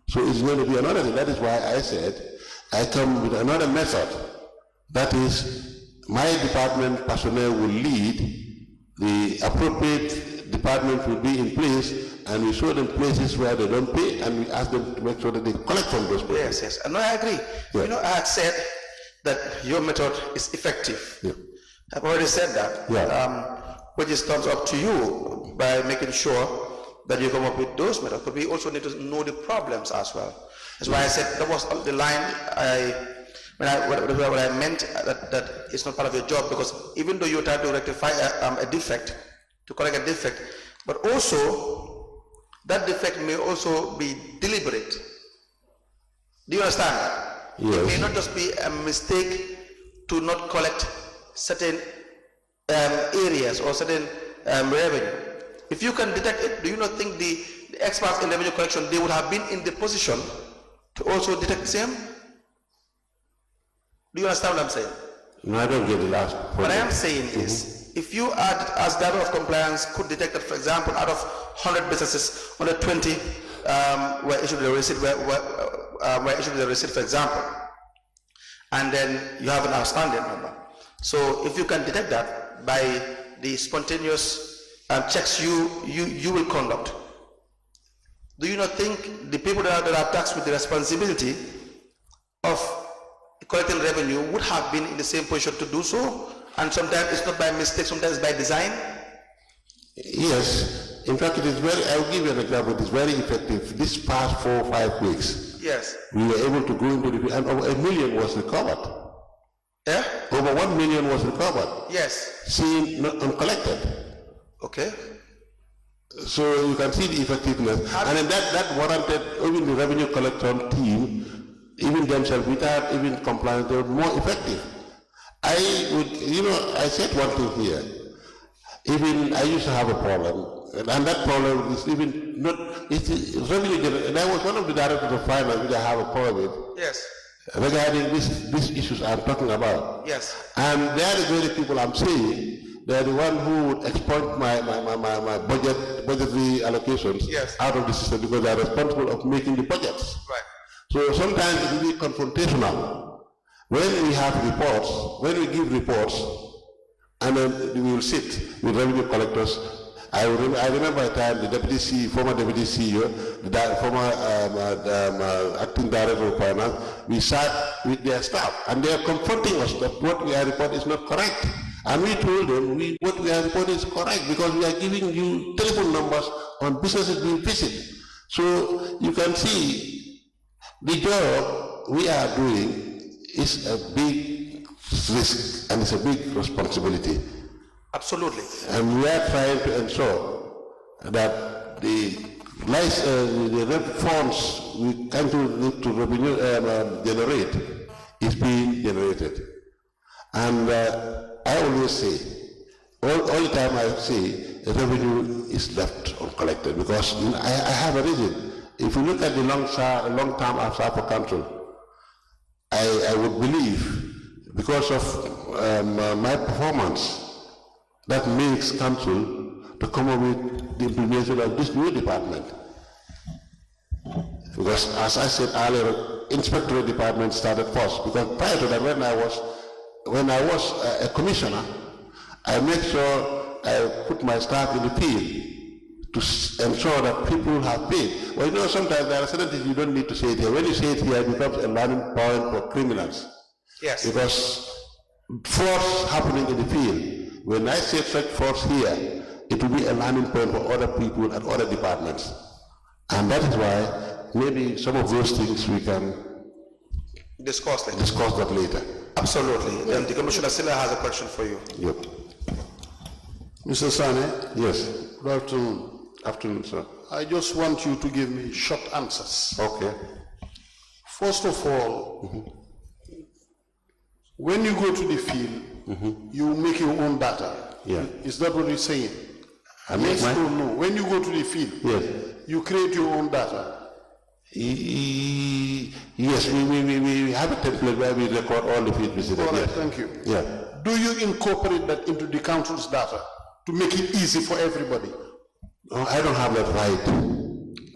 so it's going to be another thing. That is why I said I come with another method. That is, my department personnel will lead, the appropriate department will be in place, and we show them places where they don't pay, and we ask them to make sure that they collect from those places. Yes, yes. No, I agree. Yeah. You know, I had said that your method is effective. Yeah. I've already said that. Yeah. Which is thumbs up to you by making sure that you come up with those methods, but we also need to know the problems as well. That's why I said that was the line what I meant that it's not part of your job, because even though you're trying to rectify a defect, to correct a defect, but also that defect may also be deliberate. Do you understand? Yes. It may not just be a mistake to not collect certain areas or certain revenue. If you can detect it, do you not think the experts in revenue collection, they would have been in the position to also detect the same? Do you understand what I'm saying? No, I don't get the last point. What I am saying is, if you as Director of Compliance could detect that, for example, out of 100 businesses, only 20 were issued the receipt, were issued the receipt, for example, and then you have an outstanding number. So if you can detect that by the spontaneous checks you will conduct, do you not think the people that are tasked with the responsibility of collecting revenue would have been in the same position to do so? And sometimes it's not by mistake, sometimes by design? Yes. In fact, it is very, I'll give you an example, it is very effective. This past 4 or 5 weeks, yes, we were able to go into the, and over 1 million was recovered. Yeah? Over 1 million was recovered. Yes. Seen, not uncollected. Okay. So you can see the effectiveness. And then that warranted even the revenue collection team, even themselves, without even compliance, they were more effective. I would, I said one thing here. Even I used to have a problem, and that problem is even not, it's revenue generated. And I was one of the directors of finance which I have a problem with. Yes. Regarding these issues I'm talking about. Yes. And they are the very people I'm saying, they're the one who would exploit my budgetary allocations out of the system because they're responsible of making the budgets. Right. So sometimes it will be confrontational. When we have reports, when we give reports, and then we will sit with revenue collectors. I remember a time the former deputy CEO, the former acting director of finance, we sat with their staff and they are confronting us that what we are reporting is not correct. And we told them what we are reporting is correct because we are giving you telephone numbers on businesses being visited. So you can see the job we are doing is a big risk and it's a big responsibility. Absolutely. And we are trying to ensure that the funds we come to revenue generate is being generated. And I always say, all the time I say, the revenue is left uncollected because I have a reason. If you look at the long-term after for council, I would believe because of my performance, that makes council to come up with the implementation of this new department. Because as I said earlier, inspectorate department started first. Because prior to that, when I was a commissioner, I made sure I put my staff in the field to ensure that people have paid. Well, sometimes there are certain things you don't need to say it here. When you say it here, it becomes a learning point for criminals. Yes. Because force happening in the field. When I say such force here, it will be a learning point for other people and other departments. And that is why maybe some of those things we can discuss that later. Absolutely. And the Commissioner still has a question for you. Yep. Mr. Sane? Yes. Good afternoon. Afternoon, sir. I just want you to give me short answers. Okay. First of all, when you go to the field, you make your own data. Yeah. Is that what you're saying? I make Yes or no? When you go to the field, yes, you create your own data. Yes, we have a template where we record all the field visitors. All right, yes. thank you. Yeah. Do you incorporate that into the council's data to make it easy for everybody? No, I don't have that right.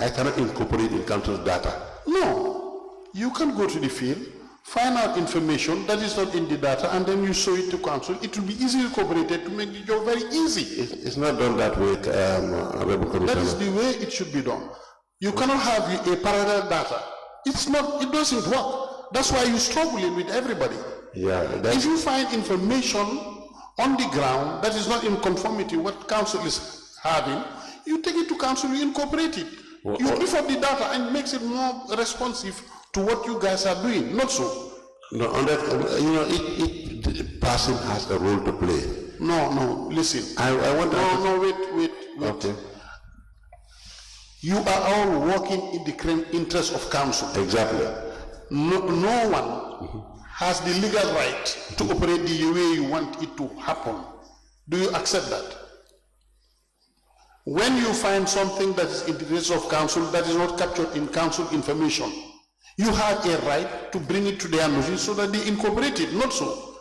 I cannot incorporate in council's data. No. You can go to the field, find out information that is not in the data, and then you show it to council. It will be easily incorporated to make the job very easy. It's not done that way, That is the way it should be done. You cannot have a parallel data. It doesn't work. That's why you're struggling with everybody. Yeah. If you find information on the ground that is not in conformity with what council is having, you take it to council, you incorporate it. You beef up the data and makes it more responsive to what you guys are doing, not so. No, on that, the person has a role to play. No, listen. I want to... Wait. Okay. You are all working in the interest of council. Exactly. No one has the legal right to operate the way you want it to happen. Do you accept that? When you find something that is in the interest of council that is not captured in council information, you have a right to bring it to their notice so that they incorporate it, not so.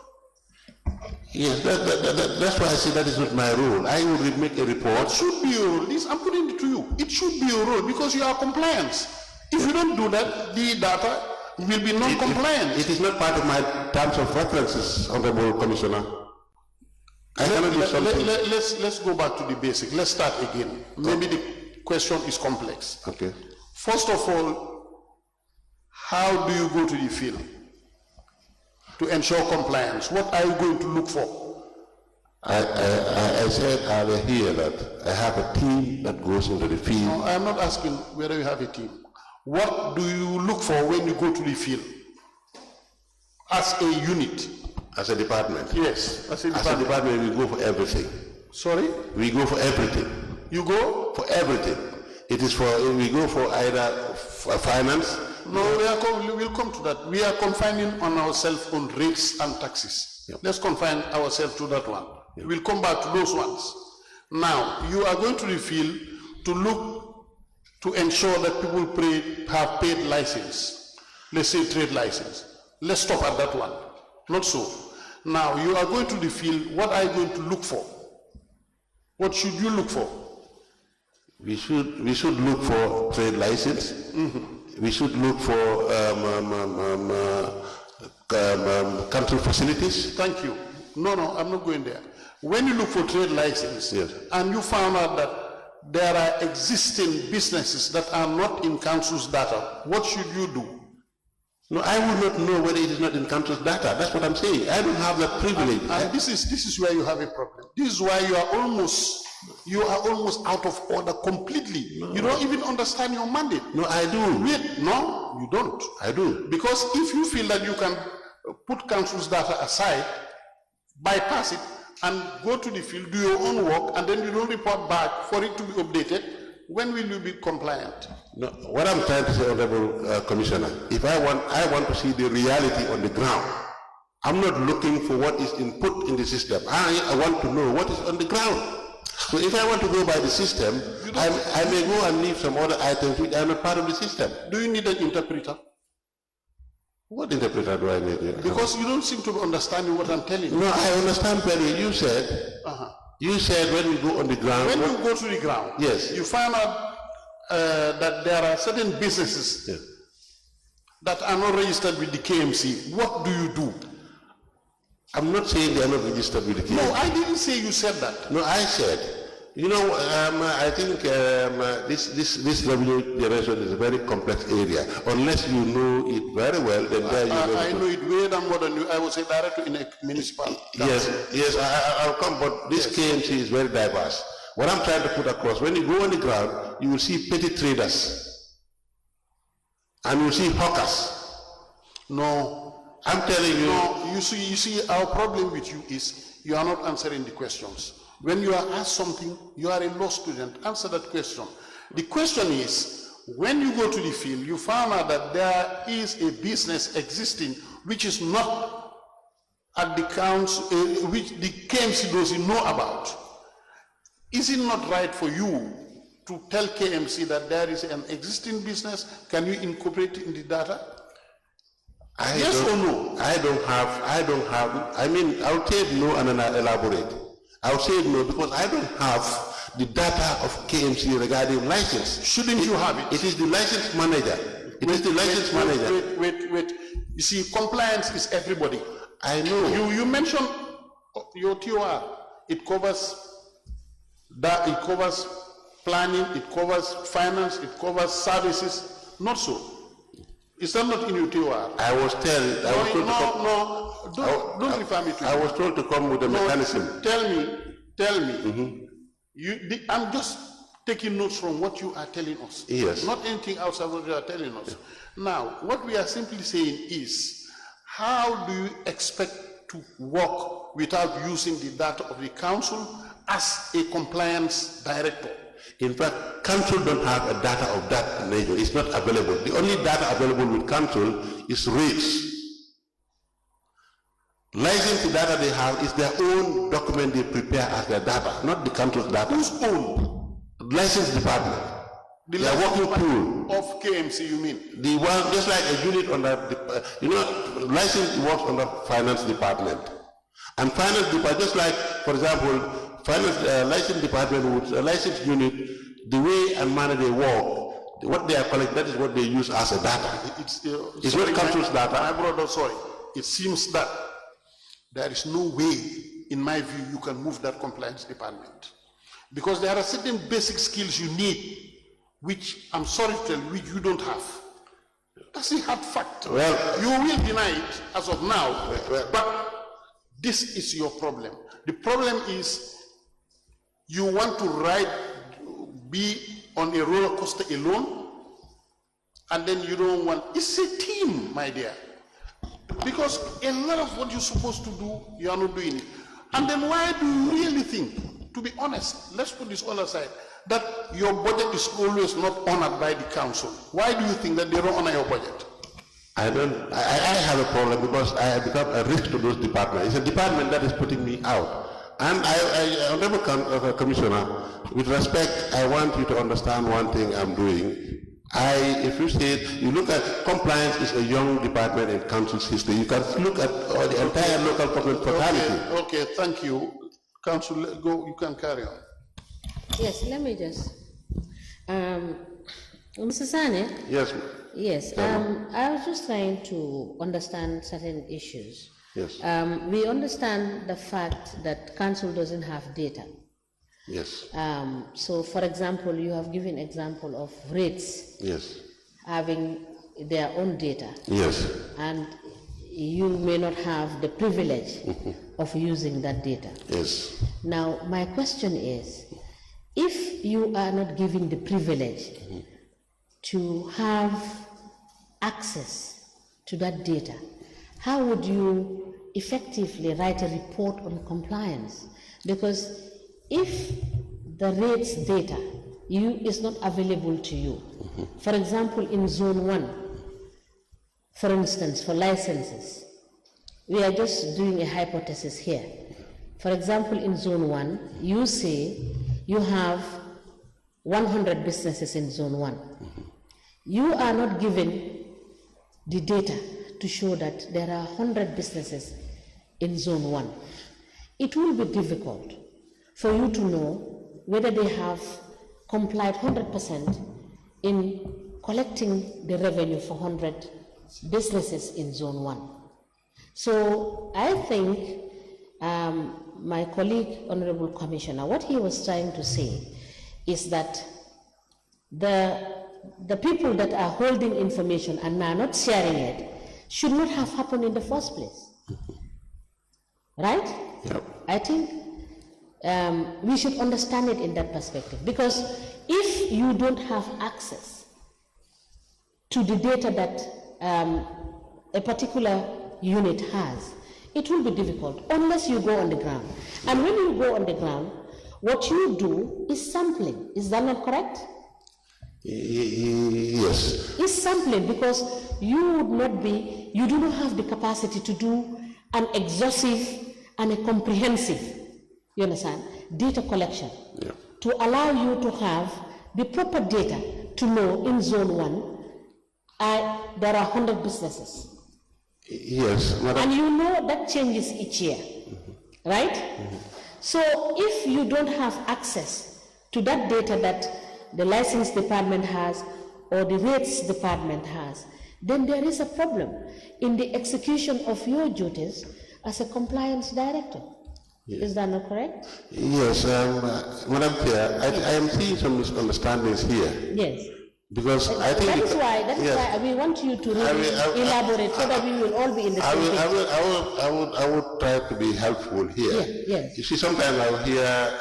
Yes, that's why I say that is not my role. I will make a report. It should be your role. I'm putting it to you. It should be your role because you are compliance. If you don't do that, the data will be non-compliant. It is not part of my terms of references, Honorable Commissioner. I cannot do something. Let's go back to the basic. Let's start again. Maybe the question is complex. Okay. First of all, how do you go to the field to ensure compliance? What are you going to look for? I said earlier here that I have a team that goes into the field. No, I'm not asking whether you have a team. What do you look for when you go to the field? As a unit? As a department? Yes, as a department. As a department, we go for everything. Sorry? We go for everything. You go? For everything. It is for, we go for either finance. No, we'll come to that. We are confining on ourselves on rates and taxes. Yep. Let's confine ourselves to that one. Yep. We'll come back to those ones. Now, you are going to refill to look to ensure that people have paid license. Let's say trade license. Let's stop at that one. Not so. Now, you are going to refill. What are you going to look for? What should you look for? We should look for trade license. Mm-hmm. We should look for council facilities. Thank you. No, I'm not going there. When you look for trade license, yes, and you found out that there are existing businesses that are not in council's data, what should you do? No, I would not know whether it is not in council's data. That's what I'm saying. I don't have that privilege. And this is where you have a problem. This is why you are almost out of order completely. No. You don't even understand your mandate. No, I do. Wait, no, you don't. I do. Because if you feel that you can put council's data aside, bypass it, and go to the field, do your own work, and then you don't report back for it to be updated, when will you be compliant? No, what I'm trying to say, Honorable Commissioner, if I want to see the reality on the ground. I'm not looking for what is input in the system. I want to know what is on the ground. So if I want to go by the system, I may go and leave some other items which are not part of the system. Do you need an interpreter? What interpreter do I need? Because you don't seem to be understanding what I'm telling you. No, I understand very. You said when we go on the ground. When you go to the ground, yes, you find out that there are certain businesses, yes, that are not registered with the KMC. What do you do? I'm not saying they are not registered with the KMC. No, I didn't say you said that. No, I said. You know, I think this revenue generation is a very complex area. Unless you know it very well, then there you go. I know it way more than you. I was a director in a municipal. Yes, I'll come, but this KMC is very diverse. What I'm trying to put across, when you go on the ground, you will see petty traders. And you will see hawkers. No. I'm telling you. No, you see, our problem with you is you are not answering the questions. When you are asked something, you are a law student, answer that question. The question is, when you go to the field, you found out that there is a business existing which is not at the council, which the KMC doesn't know about. Is it not right for you to tell KMC that there is an existing business? Can you incorporate it in the data? Yes or no? I don't have, I mean, I'll take no and then I'll elaborate. I'll say no because I don't have the data of KMC regarding license. Shouldn't you have it? It is the license manager. Wait. You see, compliance is everybody. I know. You mentioned your TOR. It covers that. It covers planning. It covers finance. It covers services. Not so. Is that not in your TOR? I was told. Don't refer me to. I was told to come with a mechanism. Tell me. Mm-hmm. I'm just taking notes from what you are telling us. Yes. Not anything else of what you are telling us. Now, what we are simply saying is, how do you expect to work without using the data of the council as a compliance director? In fact, council don't have a data of that nature. It's not available. The only data available with council is rates. License data they have is their own document they prepare as their data, not the council's data. Whose own? License department. The working pool of KMC, you mean? The one, just like a unit under, license works under finance department. And finance department, just like, for example, finance license department would, license unit, the way and manner they work, what they are collecting, that is what they use as a data. It's not council's data. My brother, sorry. It seems that there is no way, in my view, you can move that compliance department. Because there are certain basic skills you need, which, I'm sorry to tell you, which you don't have. That's a hard fact. Well, you will deny it as of now, but this is your problem. The problem is you want to be on a roller coaster alone, and then you don't want, it's a team, my dear. Because a lot of what you're supposed to do, you are not doing it. And then why do you really think, to be honest, let's put this all aside, that your budget is always not honored by the council. Why do you think that they don't honor your budget? I have a problem because I have become a risk to those departments. It's a department that is putting me out. And Honorable Commissioner, with respect, I want you to understand one thing I'm doing. If you say, you look at compliance is a young department in council's history. You can look at the entire local government totality. Okay, thank you. Council, go, you can carry on. Yes, let me just, Mr. Sane? Yes. Yes, I was just trying to understand certain issues. Yes. We understand the fact that council doesn't have data. Yes. So, for example, you have given example of rates. Yes. Having their own data. Yes. And you may not have the privilege of using that data. Yes. Now, my question is, if you are not given the privilege to have access to that data, how would you effectively write a report on compliance? Because if the rates data is not available to you, for example, in Zone 1, for instance, for licenses, we are just doing a hypothesis here. For example, in Zone 1, you say you have 100 businesses in Zone 1. You are not given the data to show that there are 100 businesses in Zone 1. It will be difficult for you to know whether they have complied 100% in collecting the revenue for 100 businesses in Zone 1. So I think my colleague, Honorable Commissioner, what he was trying to say is that the people that are holding information and are not sharing it should not have happened in the first place. Right? Yep. I think we should understand it in that perspective, because if you don't have access to the data that a particular unit has, it will be difficult unless you go on the ground. And when you go on the ground, what you do is sampling. Is that not correct? Yes. It's sampling, because you do not have the capacity to do an exhaustive and a comprehensive, you understand, data collection, Yeah. to allow you to have the proper data to know in Zone 1 there are 100 businesses. Yes, Madam. And you know that changes each year, right? So if you don't have access to that data that the license department has or the rates department has, then there is a problem in the execution of your duties as a compliance director. Yes. Is that not correct? Yes, Madam Chair, I am seeing some misunderstandings here. Yes. Because I think that is why we want you to really elaborate so that we will all be in the same page. I would try to be helpful here. Yeah, yes. You see, sometimes I will hear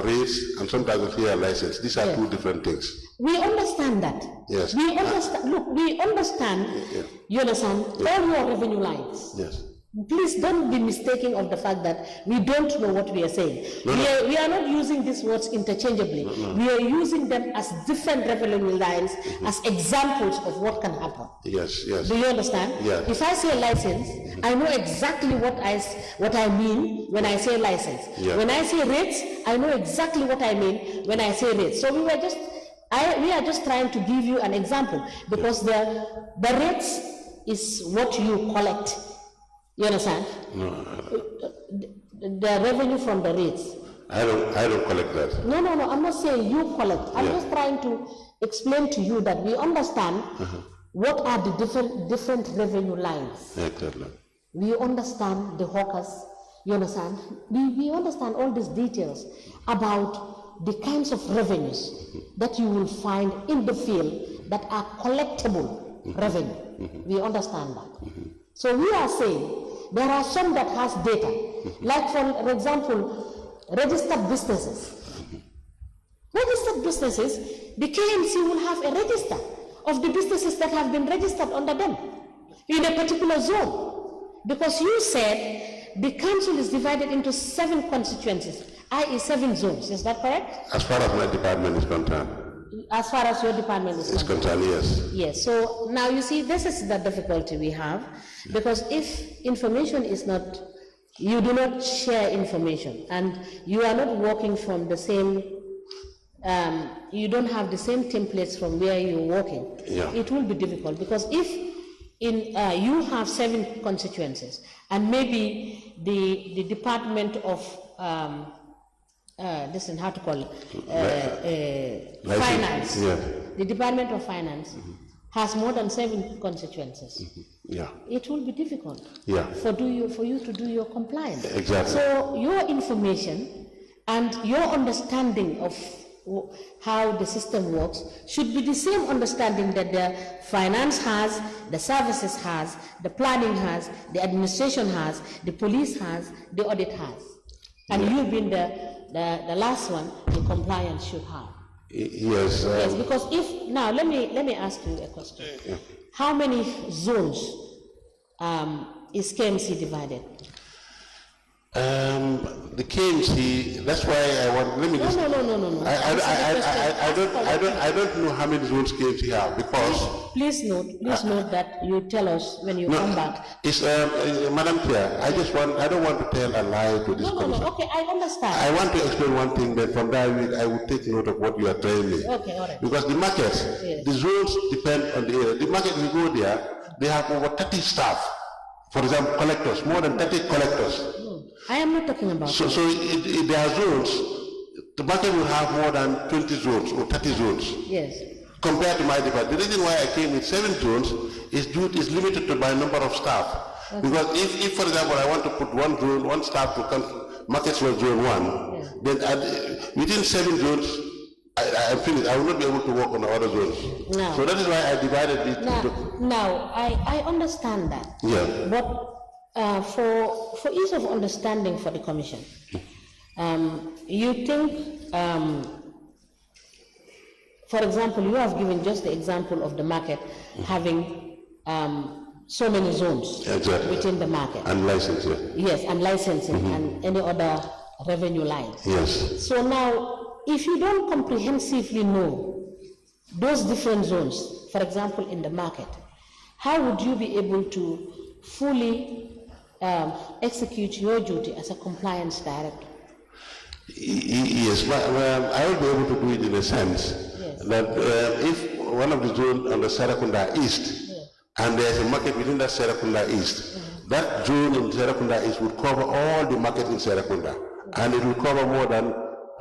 rates and sometimes I will hear license. These are two different things. We understand that. Yes. We understand. Look, we understand. Yeah. You understand all your revenue lines. Yes. Please don't be mistaken of the fact that we don't know what we are saying. We are not using these words interchangeably. We are using them as different revenue lines, as examples of what can happen. Yes, yes. Do you understand? Yes. If I say license, I know exactly what I mean when I say license. Yeah. When I say rates, I know exactly what I mean when I say rates. So we are just trying to give you an example, because the rates is what you collect. You understand? No. The revenue from the rates. I don't collect that. No, I'm not saying you collect. I'm just trying to explain to you that we understand what are the different revenue lines. Exactly. We understand the hawkers. You understand? We understand all these details about the kinds of revenues that you will find in the field that are collectible revenue. We understand that. So we are saying there are some that has data, like for example, registered businesses. Registered businesses, the KMC will have a register of the businesses that have been registered under them in a particular zone. Because you said the council is divided into 7 constituencies, i.e. 7 zones. Is that correct? As far as my department is concerned. As far as your department is concerned. Yes. Yes, so now you see, this is the difficulty we have, because if information is not, you do not share information, and you are not working from the same, you don't have the same templates from where you're working, it will be difficult, because if you have 7 constituencies, and maybe the Department of how to call it, finance. The Department of Finance has more than 7 constituencies. It will be difficult for you to do your compliance. Exactly. So your information and your understanding of how the system works should be the same understanding that the finance has, the services has, the planning has, the administration has, the police has, the audit has. And you being the last one, the compliance should have. Yes. Yes, because if, now let me ask you a question. How many zones is KMC divided? The KMC, that's why I want, let me just... No. I don't know how many zones KMC have, because... Please note that you tell us when you come back. It's, Madam Chair, I don't want to tell a lie to this commission. No, okay, I understand. I want to explain one thing, then from that I will take note of what you are telling me. Okay, all right. Because the markets, the zones depend on the area. The market, we go there, they have over 30 staff. For example, collectors, more than 30 collectors. I am not talking about So if there are zones, the market will have more than 20 zones or 30 zones. Yes. Compared to my department. The reason why I came with 7 zones is limited to my number of staff. Okay. Because if, for example, I want to put one staff to come, markets for zone 1, then within 7 zones, I'm finished. I will not be able to work on the other zones. No. So that is why I divided it. Now, I understand that. Yeah. But for ease of understanding for the commission, you think, for example, you have given just the example of the market having so many zones within the market. And licensing. Yes, and licensing and any other revenue lines. Yes. So now, if you don't comprehensively know those different zones, for example, in the market, how would you be able to fully execute your duty as a compliance director? Yes, I will be able to do it in a sense that if one of the zones on the Serakunda East, and there is a market within that Serakunda East, that zone in Serakunda East would cover all the market in Serakunda, and it will cover more than,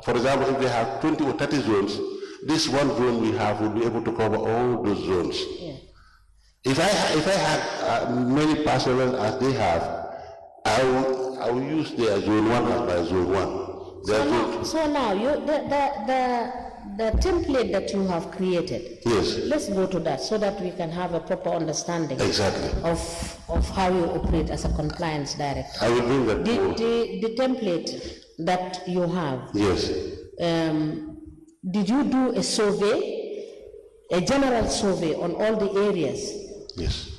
for example, if they have 20 or 30 zones, this one zone we have will be able to cover all those zones. If I had many personnel as they have, I will use their zone 1 as my zone 1. So now the template that you have created, let's go to that so that we can have a proper understanding of how you operate as a compliance director. I will bring that the template that you have, did you do a survey, a general survey on all the areas? Yes.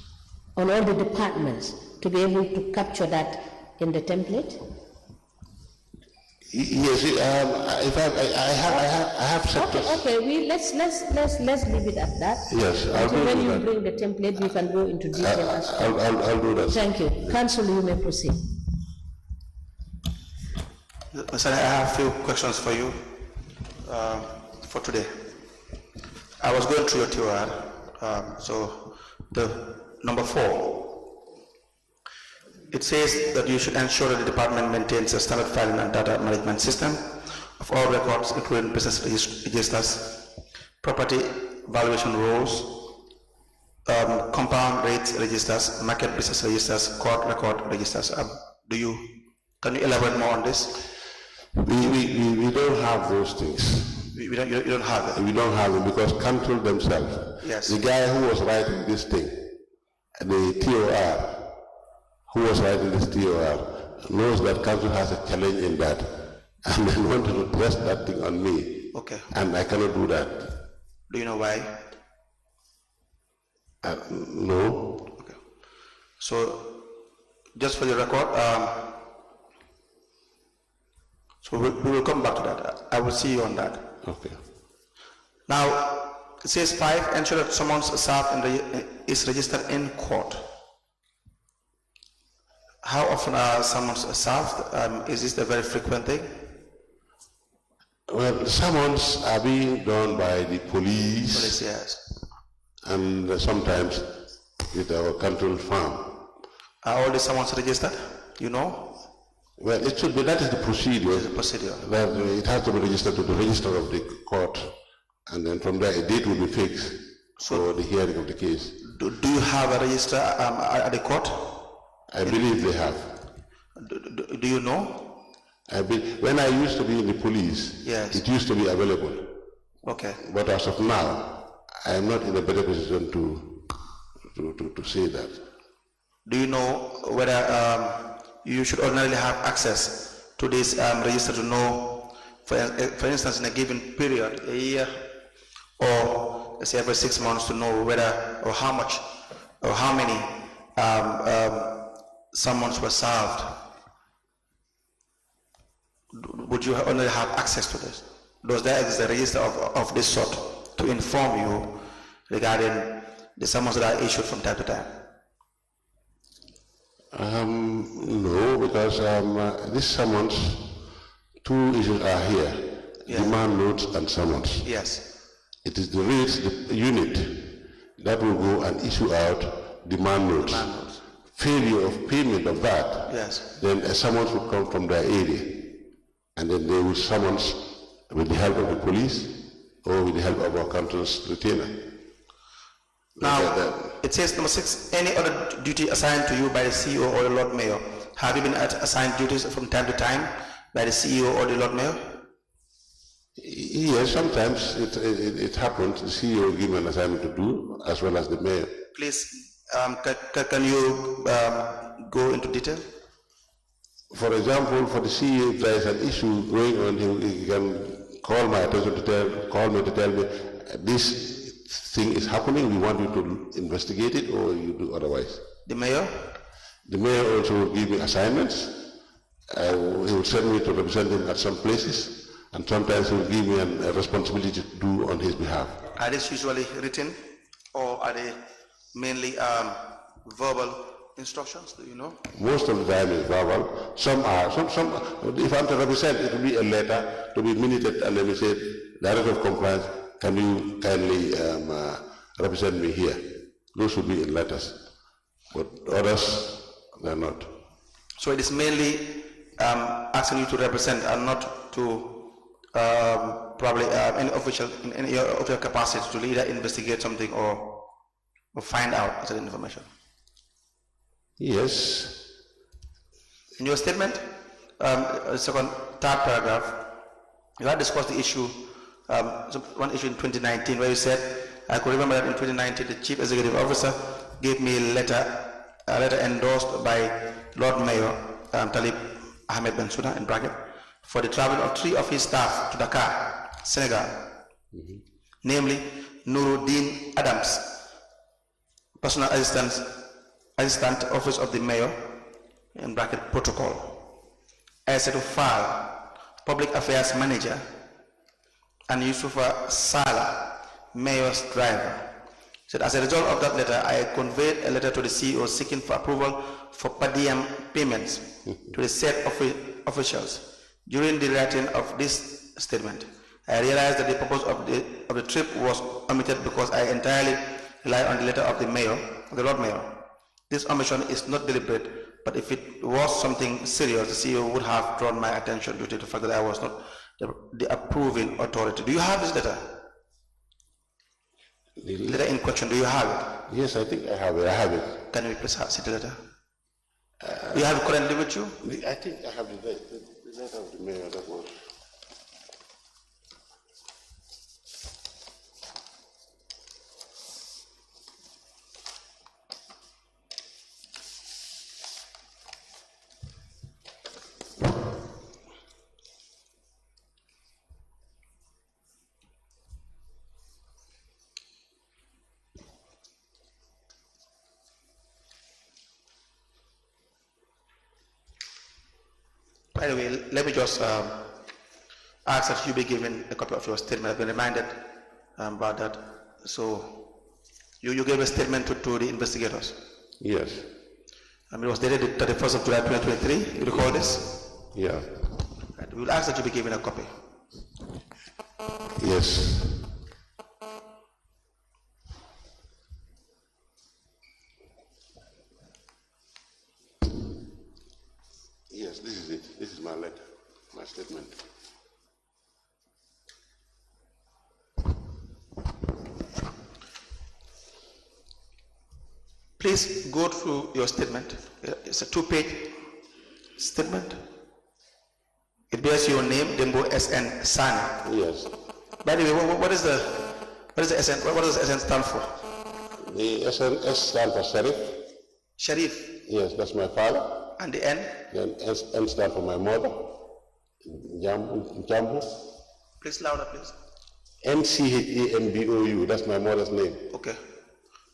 On all the departments to be able to capture that in the template? Yes, I have sectors. Okay. Let's leave it at that. Yes, I'll do when that. you bring the template, we can go into detail as well. I'll do that. Thank you. Council, you may proceed. Sir, I have a few questions for you for today. I was going through your TOR, so the number 4. It says that you should ensure that the department maintains a standard filing and data management system of all records, including business registers, property valuation rules, compound rates registers, market business registers, court record registers. Can you elaborate more on this? We don't have those things. You don't have it? We don't have it because council themselves. Yes. The guy who was writing this thing, the TOR, who was writing this TOR, knows that council has a challenge in that, and they wanted to press that thing on me. Okay. And I cannot do that. Do you know why? No. Okay. So, just for the record, So we will come back to that. I will see you on that. Okay. Now, it says 5, ensure that someone's served is registered in court. How often are summons served? Is this a very frequent thing? Well, summons are being done by the police. Police, yes. And sometimes with our control firm. Are all the summons registered? You know? Well, it should be, that is the procedure. The procedure. That it has to be registered to the register of the court, and then from there a date will be fixed for the hearing of the case. Do you have a register at the court? I believe they have. Do you know? When I used to be in the police, yes, it used to be available. Okay. But as of now, I am not in a better position to say that. Do you know whether you should ordinarily have access to this register to know, for instance, in a given period, a year, or let's say every 6 months, to know whether or how much or how many summons were served? Would you only have access to this? Does there exist a register of this sort to inform you regarding the summons that are issued from time to time? No, because this summons, 2 issues are here, demand notes and summons. Yes. It is the rates, the unit that will go and issue out demand notes. Failure of payment of that, yes, then a summons will come from their area. And then they will summons with the help of the police or with the help of our country's retainer. Now, it says number 6, any other duty assigned to you by the CEO or the Lord Mayor. Have you been assigned duties from time to time by the CEO or the Lord Mayor? Yes, sometimes it happens. The CEO will give me an assignment to do, as well as the Mayor. Please, can you go into detail? For example, for the CEO, if there is an issue going on, he can call my attention call me to tell me, this thing is happening, we want you to investigate it, or you do otherwise. The Mayor? The Mayor also will give me assignments. He will send me to represent him at some places, and sometimes he will give me a responsibility to do on his behalf. Are these usually written, or are they mainly verbal instructions? Do you know? Most of the time is verbal. Some are. If I'm to represent, it will be a letter to be minuted, and then we say, Director of Compliance, can you kindly represent me here? Those will be in letters, but others, they're not. So it is mainly asking you to represent and not to probably any official in any official capacity to either investigate something or find out certain information. Yes. In your statement, third paragraph, you had discussed the issue, one issue in 2019 where you said, I could remember that in 2019 the Chief Executive Officer gave me a letter endorsed by Lord Mayor Talib Ahmed Bensouda in bracket for the travel of 3 of his staff to Dakar, Senegal, namely Nuruddin Adams, personal assistant office of the mayor in bracket protocol, Aisatou Fall, public affairs manager, and Yusufa Sala, mayor's driver. Said as a result of that letter, I conveyed a letter to the CEO seeking for approval for per diem payments to the said officials. During the writing of this statement, I realized that the purpose of the trip was omitted because I entirely rely on the letter of the mayor, the Lord Mayor. This omission is not deliberate, but if it was something serious, the CEO would have drawn my attention due to the fact that I was not the approving authority. Do you have this letter? The letter in question, do you have it? Yes, I think I have it. Can we please see the letter? Do you have it currently with you? I think I have the letter of the mayor that was. By the way, let me just ask that you be given a copy of your statement. I've been reminded about that. So you gave a statement to the investigators. Yes. It was dated the 31st of July 2023. You recall this? Yeah. Right. We will ask that you be given a copy. Yes. Yes, this is it. This is my letter, my statement. Please go through your statement. It's a 2-page statement. It bears your name, Dembo SN Sane. Yes. By the way, what is the SN? What does SN stand for? The S stands for Sharif. Sharif. Yes, that's my father. And the N? Then N stands for my mother. Jambu. Please louder, please. NCHAMBOU, that's my mother's name. Okay.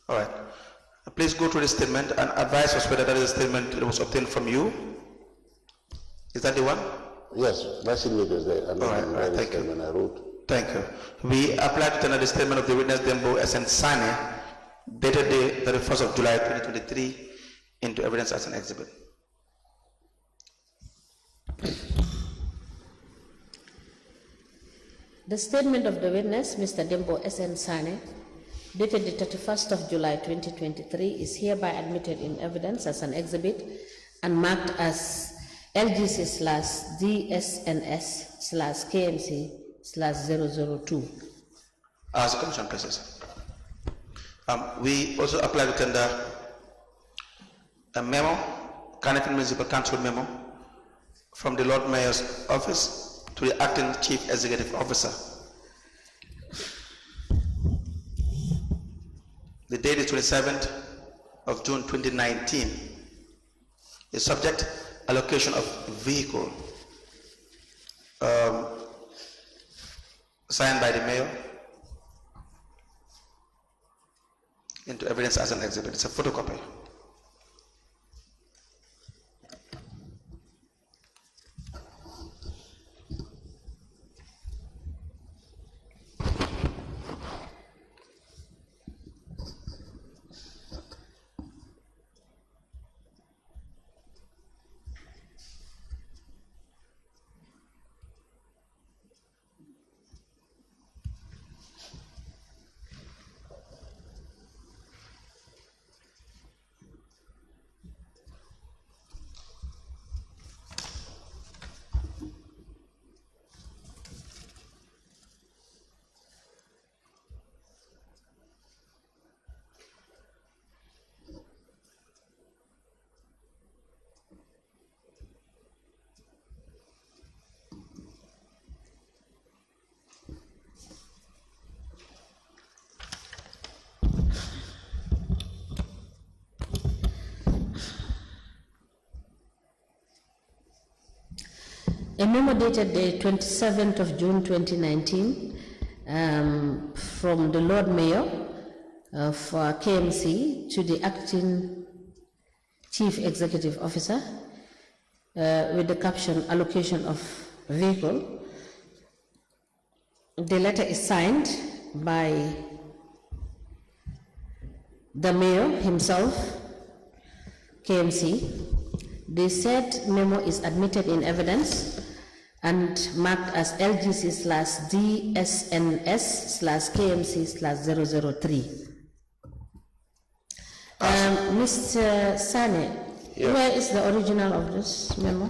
All right. Please go through the statement and advise us whether that is a statement that was obtained from you. Is that the one? Yes, my signature is there. And all right, thank you. I wrote. Thank you. We apply to tender the statement of the witness Dembo SN Sane, dated the 31st of July 2023, into evidence as an exhibit. The statement of the witness, Mr. Dembo SN Sane, dated the 31st of July 2023, is hereby admitted in evidence as an exhibit and marked as LGC/DSNS/KMC/002. As the Commission places. We also apply to tender a memo, Carnifing Municipal Council memo, from the Lord Mayor's office to the Acting Chief Executive Officer. The date is 27th of June 2019. The subject, allocation of vehicle, signed by the Mayor, into evidence as an exhibit. It's a photocopy. A memo dated the 27th of June 2019 from the Lord Mayor of KMC to the Acting Chief Executive Officer with the caption allocation of vehicle. The letter is signed by the Mayor himself, KMC. The said memo is admitted in evidence and marked as LGC/DSNS/KMC/003. Mr. Sane, Yeah. Where is the original of this memo?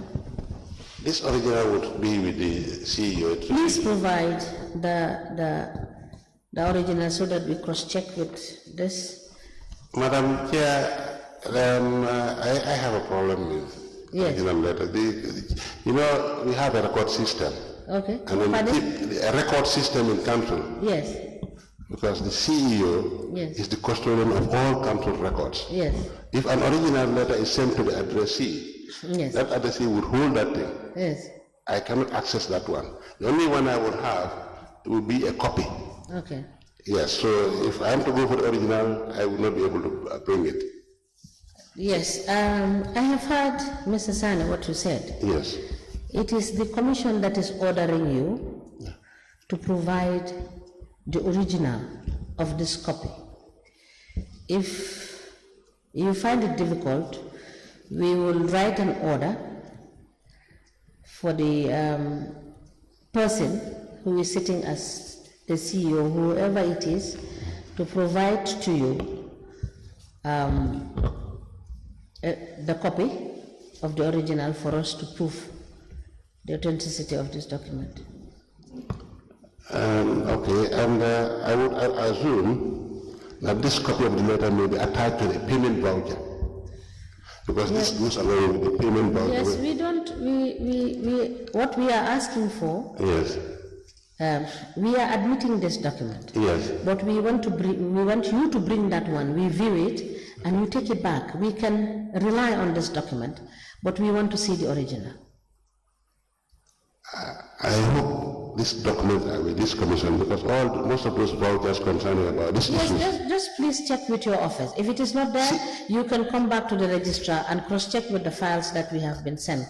This original would be with the CEO. Please provide the original so that we cross-check with this. Madam Chair, I have a problem with Yes. original letter. You know, we have a record system. Okay. And then Pardon? a record system in council, Yes, because the CEO Yes. is the custodian of all council records. yes, If an original letter is sent to the addressee, yes, that addressee would hold that thing. yes. I cannot access that one. The only one I would have would be a copy. Okay. Yes, so if I am to go for the original, I will not be able to bring it. Yes, I have heard, Mr. Sane, what you said. Yes. It is the commission that is ordering you to provide the original of this copy. If you find it difficult, we will write an order for the person who is sitting as the CEO, whoever it is, to provide to you the copy of the original for us to prove the authenticity of this document. Okay, and I would assume that this copy of the letter may be attached to the payment voucher, because this goes along with the payment voucher. Yes, we don't, what we are asking for, Yes. we are admitting this document. Yes. But we want you to bring that one, we view it, and you take it back. We can rely on this document, but we want to see the original. I hope this document with this commission, because most of those vouchers concerning about this issue. Yes, just please check with your office. If it is not there, you can come back to the registrar and cross-check with the files that we have been sent,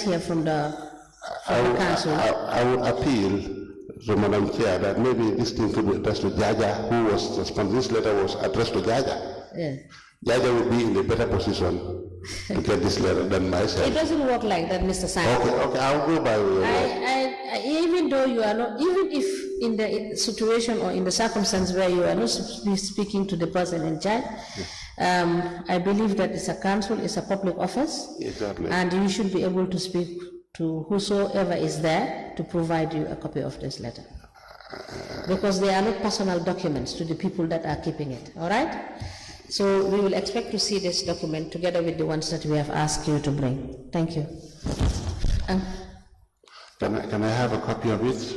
here from the council. I would appeal to Madam Chair that maybe this thing could be addressed to Jaja, who was responsible. This letter was addressed to Jaja. Yes. Jaja would be in a better position to get this letter than myself. It doesn't work like that, Mr. Simon. Okay, I'll go by your word. Even though you are not, even if in the situation or in the circumstance where you are not speaking to the person in charge, I believe that it's a council, it's a public office, Exactly. and you should be able to speak to whosoever is there to provide you a copy of this letter. Because they are not personal documents to the people that are keeping it, all right? So we will expect to see this document together with the ones that we have asked you to bring. Thank you. Can I have a copy of it?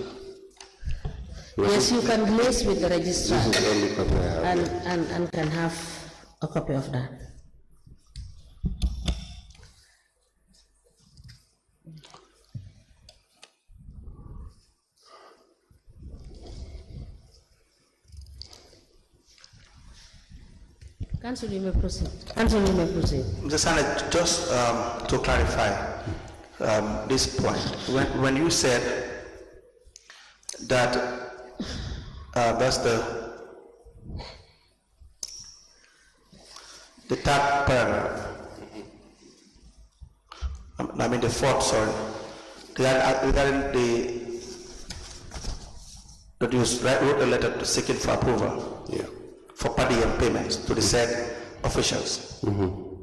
Yes, you can liaise with the registrar This is the only copy I have. and can have a copy of that. Council, you may proceed. Council, you may proceed. Mr. Sane, just to clarify this point, when you said that that's the third paragraph, I mean the fourth, sorry, regarding that you wrote a letter seeking for approval. Yeah. For per diem payments to the said officials,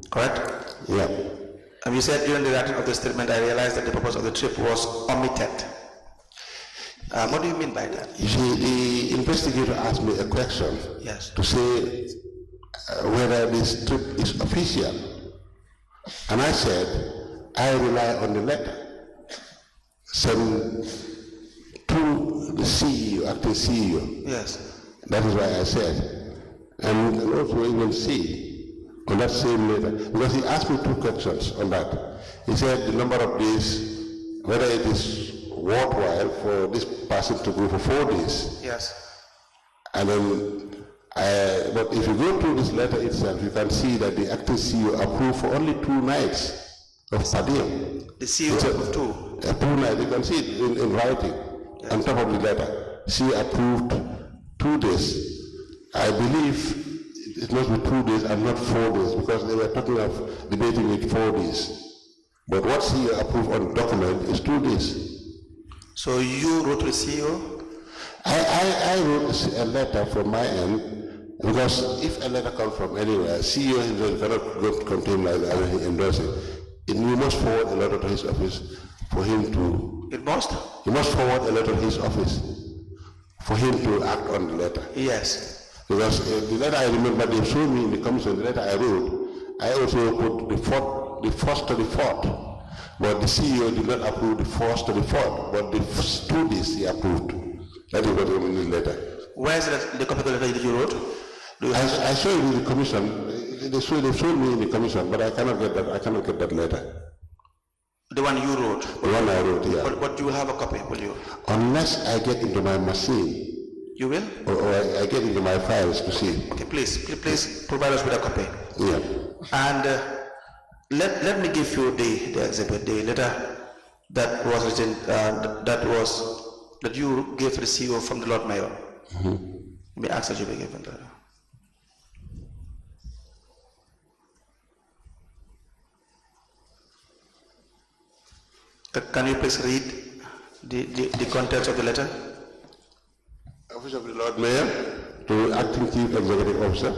correct? Yeah. And you said during the writing of the statement, I realized that the purpose of the trip was omitted. What do you mean by that? You see, the investigator asked me a question. Yes. To say whether this trip is official. And I said, I rely on the letter sent to the CEO, acting CEO. Yes. That is why I said. And you can also even see on that same letter, because he asked me two questions on that. He said the number of days, whether it is worthwhile for this person to go for 4 days. Yes. And then, but if you go through this letter itself, you can see that the acting CEO approved for only 2 nights of per diem. The CEO approved 2. 2 nights, you can see it in writing, yes. On top of the letter. She approved 2 days. I believe it must be 2 days and not 4 days, because they were talking of debating it 4 days. But what CEO approved on the document is 2 days. So you wrote to the CEO? I wrote a letter from my end, because if a letter comes from anywhere, CEO himself cannot contain like that and endorse it. We must forward a letter to his office for him to... It must? He must forward a letter to his office for him to act on the letter. Yes. Because the letter I remember they showed me in the commission, the letter I wrote, I also put the first to the fourth. But the CEO did not approve the first to the fourth, but the first 2 days he approved. That is what in the letter. Where is the copy of the letter you wrote? I showed you in the commission. They showed me in the commission, but I cannot get that. I cannot get that letter. The one you wrote? The one I wrote, yeah. But you will have a copy, will you? Unless I get into my machine. You will? Or I get into my files to see. Okay, please provide us with a copy. Yeah. And let me give you the exhibit, the letter that was written, that you gave to the CEO from the Lord Mayor. May I ask that you be given that? Can you please read the contents of the letter? Office of the Lord Mayor to Acting Chief Executive Officer,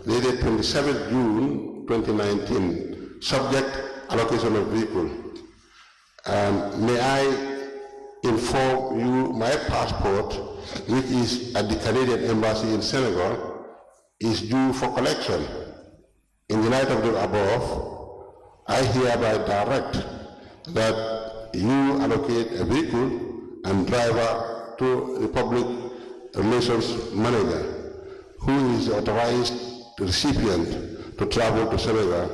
dated 27 June 2019, subject allocation of vehicle. May I inform you my passport, which is at the Canadian Embassy in Senegal, is due for collection. In the light of the above, I hereby direct that you allocate a vehicle and driver to the Public Relations Manager, who is the authorized recipient to travel to Senegal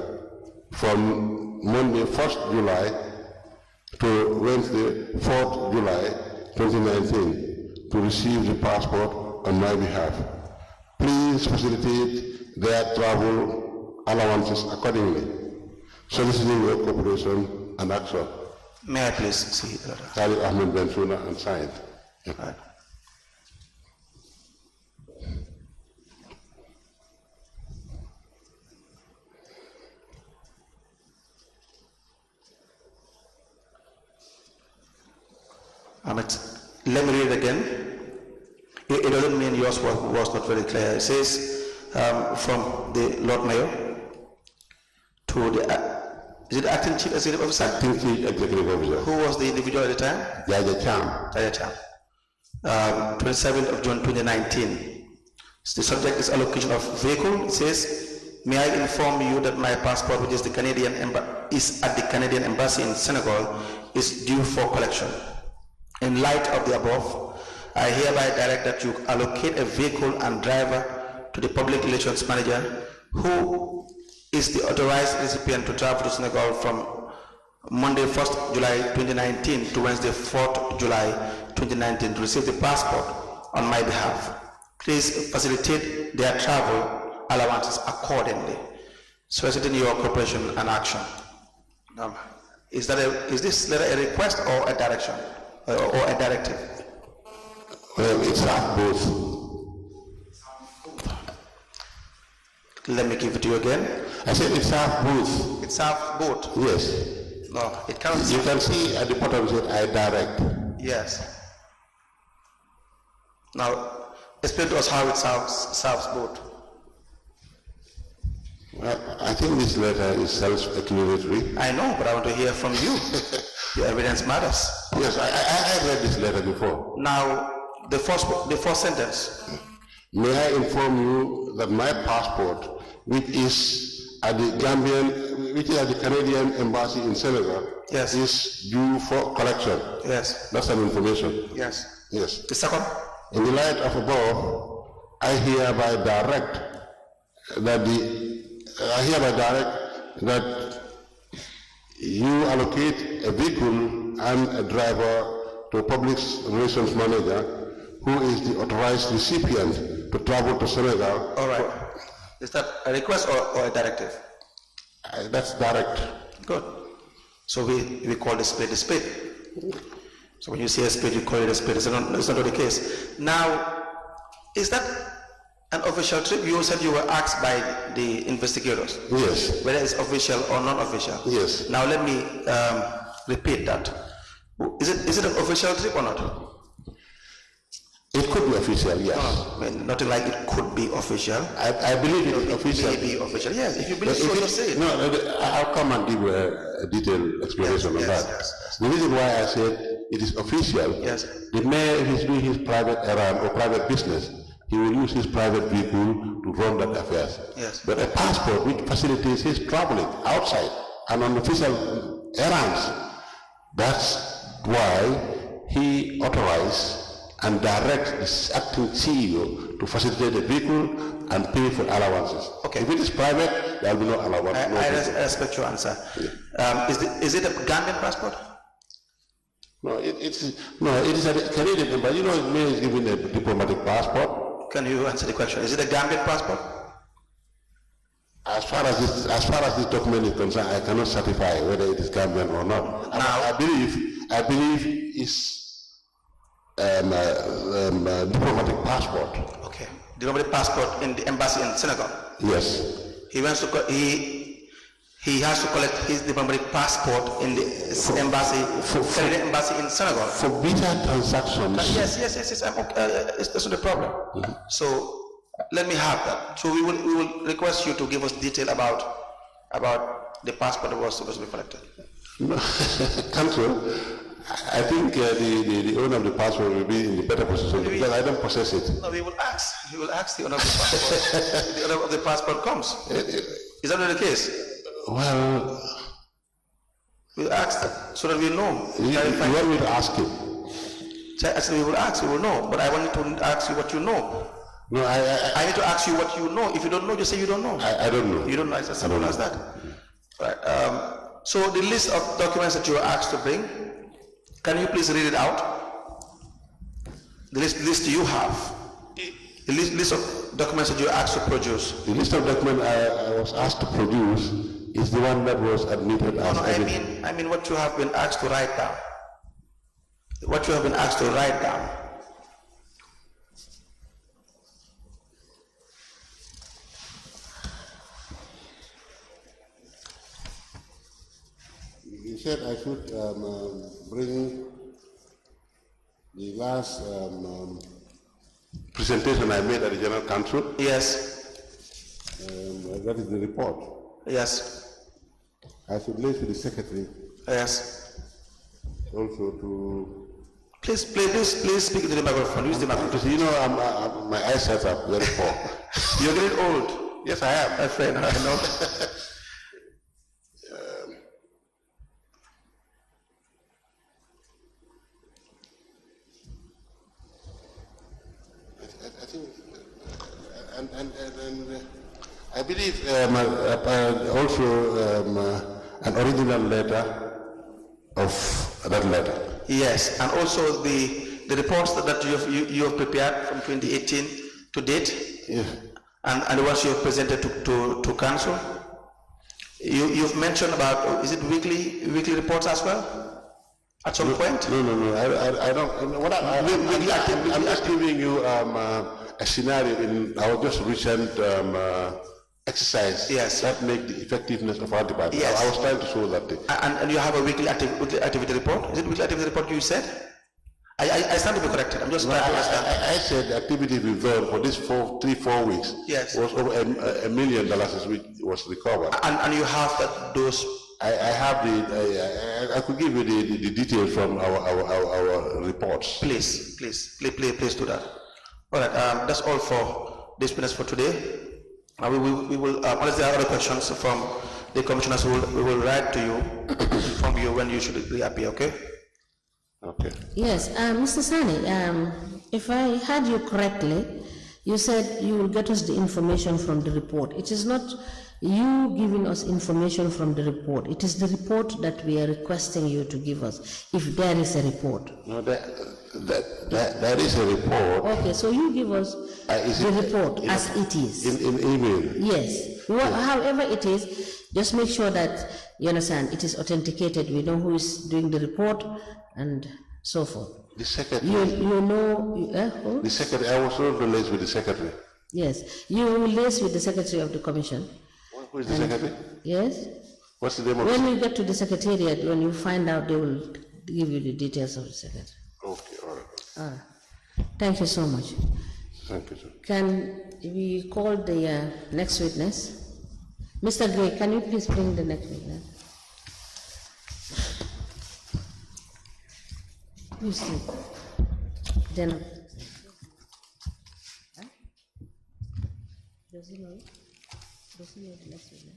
from Monday 1st July to Wednesday 4th July 2019 to receive the passport on my behalf. Please facilitate their travel allowances accordingly. Soliciting your cooperation and action. May I please see the letter? Khalid Ahmed Bensouda and signed. Right. Let me read it again. It doesn't mean yours was not very clear. It says from the Lord Mayor to the is it the Acting Chief Executive Officer? Acting Chief Executive Officer. Who was the individual at the time? Jaja Cham. Jaja Cham. 27th of June 2019. So the subject is allocation of vehicle. It says, may I inform you that my passport, which is the Canadian is at the Canadian Embassy in Senegal, is due for collection. In light of the above, I hereby direct that you allocate a vehicle and driver to the Public Relations Manager, who is the authorized recipient to travel to Senegal from Monday 1st July 2019 to Wednesday 4th July 2019 to receive the passport on my behalf. Please facilitate their travel allowances accordingly. Soliciting your cooperation and action. Is this letter a request or a direction or a directive? Well, it's both. Let me give it to you again. I said it's both. It's both. Yes. No, it can't. You can see at the bottom it said I direct. Yes. Now, explain to us how it serves both. Well, I think this letter is self-explanatory. I know, but I want to hear from you. The evidence matters. Yes, I read this letter before. Now, the first sentence. May I inform you that my passport, which is at the Canadian Embassy in Senegal, yes, is due for collection. Yes. That's some information. Yes. Yes. The second. In the light of above, I hereby direct that you allocate a vehicle and a driver to a Public Relations Manager, who is the authorized recipient to travel to Senegal. All right. Is that a request or a directive? That's direct. Good. So we call the spade a spade. So when you see a spade, you call it a spade. It's not the case. Now, is that an official trip? You said you were asked by the investigators. Yes. Whether it's official or non-official. Yes. Now let me repeat that. Is it an official trip or not? It could be official, yes. No, I mean, nothing like it could be official. I believe it is official. It may be official, yes. If you believe so, just say it. No, I'll come and give a detailed explanation on that. Yes. The reason why I said it is official, yes, the mayor, if he's doing his private errand or private business, he will use his private vehicle to run that affairs. Yes. But a passport which facilitates his traveling outside and on official errands, that's why he authorized and direct the acting CEO to facilitate the vehicle and pay for allowances. Okay. If it is private, there will be no allowance. I respect your answer. Yeah. Is it a Gambian passport? No, it is a Canadian embassy. You know, the mayor is given a diplomatic passport. Can you answer the question? Is it a Gambian passport? As far as this document is concerned, I cannot certify whether it is Gambian or not. I believe it's diplomatic passport. Okay, diplomatic passport in the embassy in Senegal. Yes. He wants to. He has to collect his diplomatic passport in the embassy, Canadian embassy in Senegal. For visa transactions. Yes. I'm okay. That's not the problem. So let me have that. So we will request you to give us detail about the passport that was supposed to be collected. No, Council, I think the owner of the passport will be in the better position because I don't possess it. No, we will ask. We will ask the owner of the passport. The owner of the passport comes. Is that not the case? Well, we'll ask so that we know. You want me to ask him? Actually, we will ask. We will know. But I want to ask you what you know. No, I need to ask you what you know. If you don't know, just say you don't know. I don't know. You don't know. It's as simple as that. Right. So the list of documents that you are asked to bring, can you please read it out? The list you have. The list of documents that you are asked to produce. The list of documents I was asked to produce is the one that was admitted as evidence. I mean what you have been asked to write down. What you have been asked to write down. You said I should bring the last presentation I made at the General Council. Yes. That is the report. Yes. I should liaise with the secretary. Yes. Also to. Please speak into the microphone. Use the microphone. You know, my eyesight are very poor. You're getting old. Yes, I am. My friend, I know. I think, and I believe also an original letter of that letter. Yes, and also the reports that you have prepared from 2018 to date, Yeah. and once you have presented to council. You've mentioned about, is it weekly reports as well? At some point? No. I don't. I'm just giving you a scenario in our just recent exercise. Yes. That make the effectiveness of our department. Yes. I was trying to show that thing. And you have a weekly activity report? Is it weekly activity report you said? I stand to be corrected. I'm just trying to understand. I said the activity we've done for these 4 weeks. Yes. Was over $1 million which was recovered. And you have those. I have I could give you the details from our reports. Please do that. All right. That's all for this business for today. We will unless there are other questions from the commissioners, we will write to you, inform you when you should reappear. Okay. Okay. Yes, Mr. Sani, if I heard you correctly, you said you will get us the information from the report. It is not you giving us information from the report. It is the report that we are requesting you to give us, if there is a report. No, there is a report. Okay, so you give us the report as it is. In email. Yes. However it is, just make sure that, you understand, it is authenticated. We know who is doing the report and so forth. The secretary. You know, who? The secretary. I was not liaised with the secretary. Yes, you will liaise with the secretary of the commission. Who is the secretary? Yes. What's the name of When you get to the secretariat, when you find out, they will give you the details of the secretary. Okay, all right. All right. Thank you so much. Thank you, sir. Can we call the next witness? Mr. Gray, can you please bring the next witness? You see. Then. Does he know it? Does he know the next witness?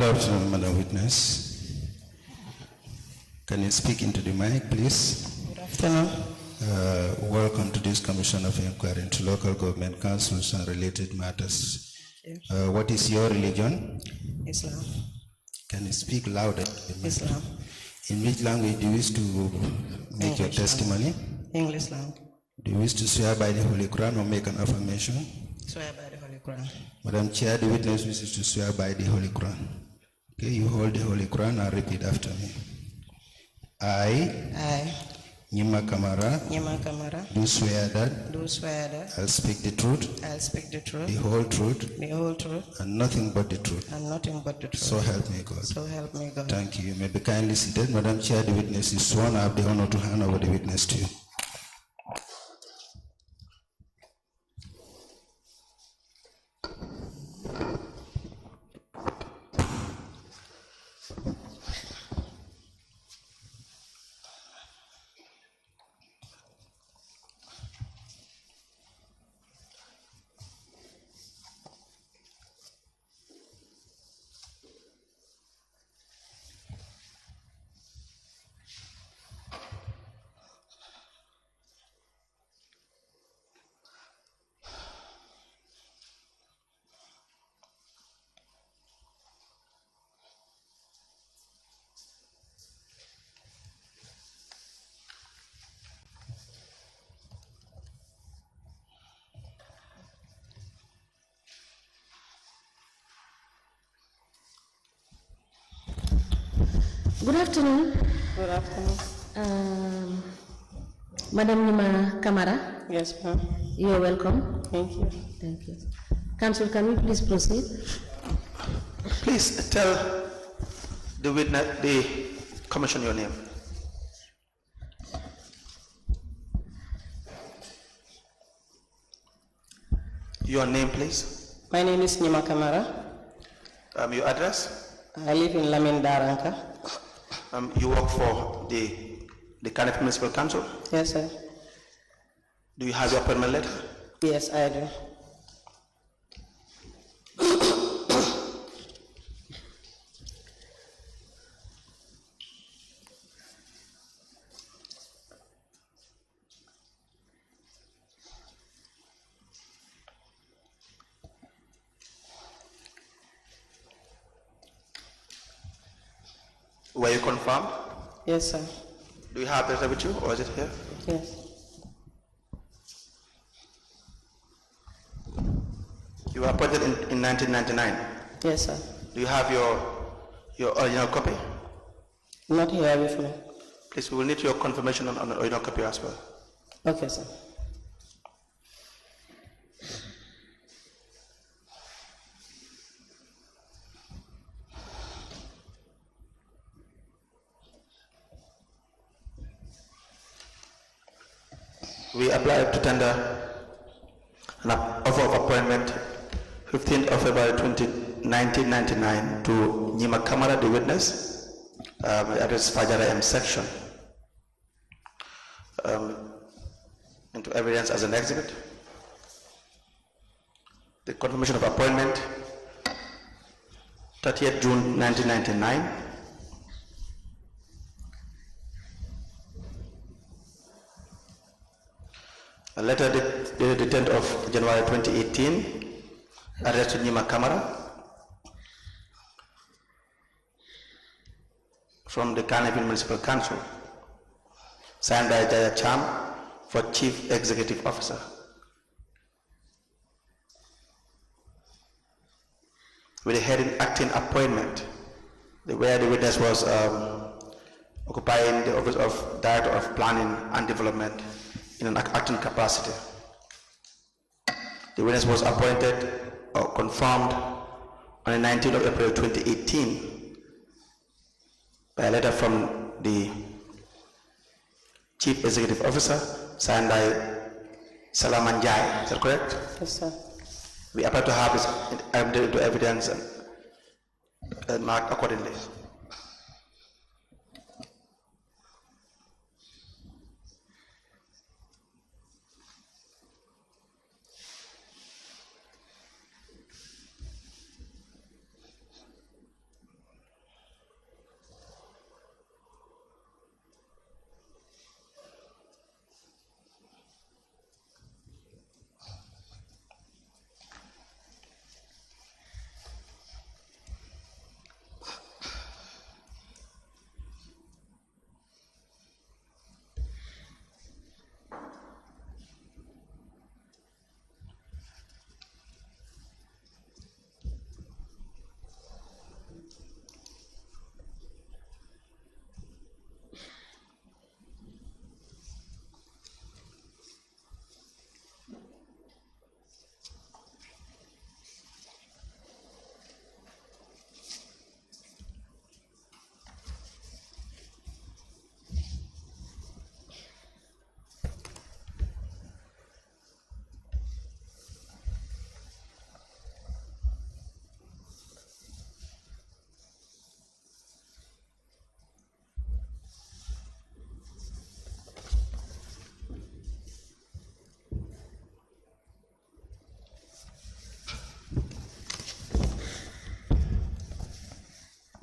afternoon, Madam Witness. Can you speak into the mic, please? Good afternoon. Welcome to this Commission of Inquiry into Local Government Councils and related matters. What is your religion? Islam. Can you speak louder? Islam. In which language do you wish to make your testimony? English language. Do you wish to swear by the Holy Quran or make an affirmation? Swear by the Holy Quran. Madam Chair, the witness wishes to swear by the Holy Quran. Okay, you hold the Holy Quran and repeat after me. I, Nyima Kamara, do swear that I'll speak the truth, the whole truth, and nothing but the truth. So help me God. Thank you. You may be kindly seated. Madam Chair, the witness is sworn. I have the honor to hand over the witness to you. Good afternoon. Good afternoon. Madam Nima Kamara. Yes, ma'am. You are welcome. Thank you. Thank you. Counsel, can we please proceed? Please tell the witness, the commission, your name. Your name, please. My name is Nima Kamara. Your address. I live in Lamin Daranka. You work for the Kanif Municipal Council? Yes, sir. Do you have your appointment letter? Yes, I do. Were you confirmed? Yes, sir. Do you have the letter with you, or is it here? Yes. You were appointed in 1999. Yes, sir. Do you have your original copy? Not here with me. Please, we will need your confirmation on the original copy as well. Okay, sir. We applied to tender an offer of appointment 15th of February 1999 to Nyima Kamara, the witness, address Fajara M section, into evidence as an exhibit. The confirmation of appointment 30th June 1999. A letter dated the 10th of January 2018, addressed to Nyima Kamara from the Carnegie Municipal Council, signed by Jaya Cham for Chief Executive Officer. With the heading acting appointment, where the witness was occupying the office of Director of Planning and Development in an acting capacity. The witness was appointed or confirmed on the 19th of April 2018 by a letter from the Chief Executive Officer signed by Salaman Jai. Is that correct? Yes, sir. We apply to have this into evidence and marked accordingly.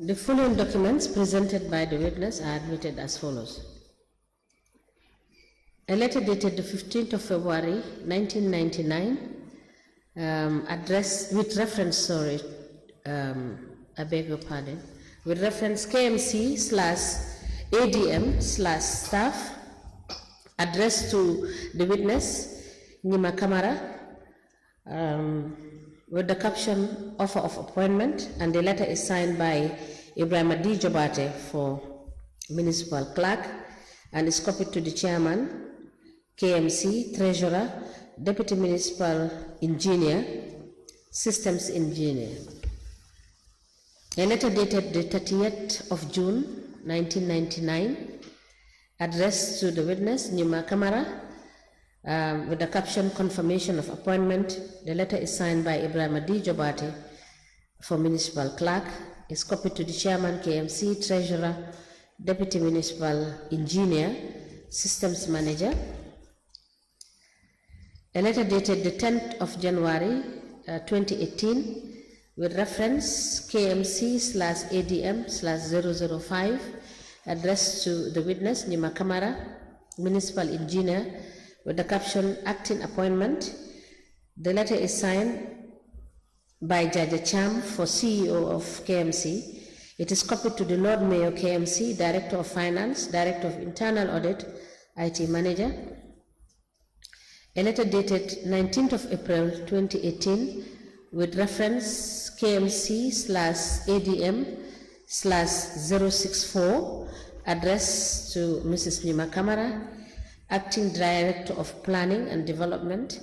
The following documents presented by the witness are admitted as follows. A letter dated the 15th of February 1999, address with reference, I beg your pardon, with reference KMC/ADM/staff, addressed to the witness Nima Kamara, with the caption offer of appointment, and the letter is signed by Ibrahim Adi Jobate for municipal clerk and is copied to the chairman, KMC, treasurer, deputy municipal engineer, systems engineer. A letter dated the 30th of June 1999, addressed to the witness Nima Kamara, with the caption confirmation of appointment. The letter is signed by Ibrahim Adi Jobate for municipal clerk, is copied to the chairman, KMC, treasurer, deputy municipal engineer, systems manager. A letter dated the 10th of January 2018, with reference KMC/ADM/005, addressed to the witness Nima Kamara, municipal engineer, with the caption acting appointment. The letter is signed by Jaja Cham for CEO of KMC. It is copied to the Lord Mayor KMC, Director of Finance, Director of Internal Audit, IT Manager. A letter dated 19th of April 2018, with reference KMC/ADM/064, addressed to Mrs. Nima Kamara, Acting Director of Planning and Development,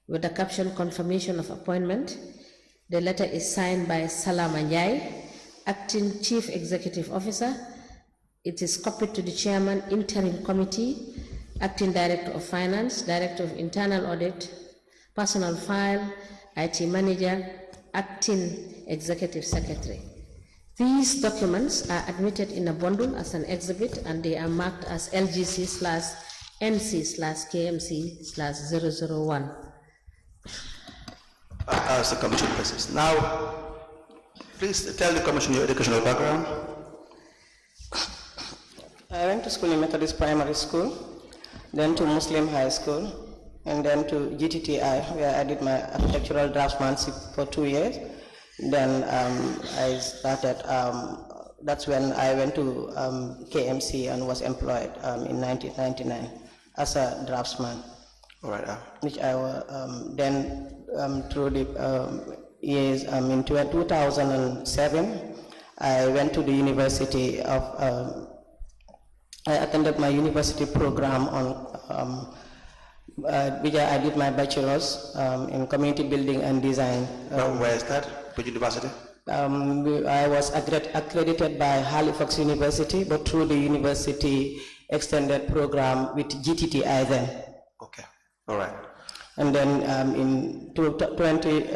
with the caption confirmation of appointment. The letter is signed by Salama Njai, Acting Chief Executive Officer. It is copied to the Chairman, Interim Committee, Acting Director of Finance, Director of Internal Audit, Personal File, IT Manager, Acting Executive Secretary. These documents are admitted in a bundle as an exhibit, and they are marked as LGC/NC/KMC/001. As the commission presses. Now, please tell the commission your educational background. I went to school in Methodist Primary School, then to Muslim High School, and then to GTTI, where I did my architectural draftsmanship for 2 years. Then I started, that's when I went to KMC and was employed in 1999 as a draftsman. All right. Which I then through the years, in 2007, I went to the University of, I attended my university program on, which I did my bachelor's in community building and design. Where is that? Which university? I was accredited by Halifax University, but through the university extended program with GTTI then. Okay, all right. And then in 2000,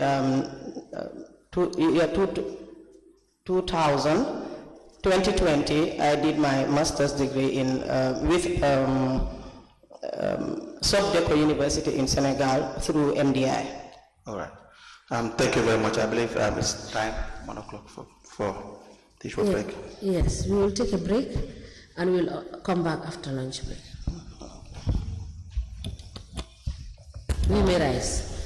I did my master's degree in with Sof University in Senegal through MDI. All right. Thank you very much. I believe it's time, 1 o'clock for the short break. Yes, we will take a break and we'll come back after lunch break. We may rise.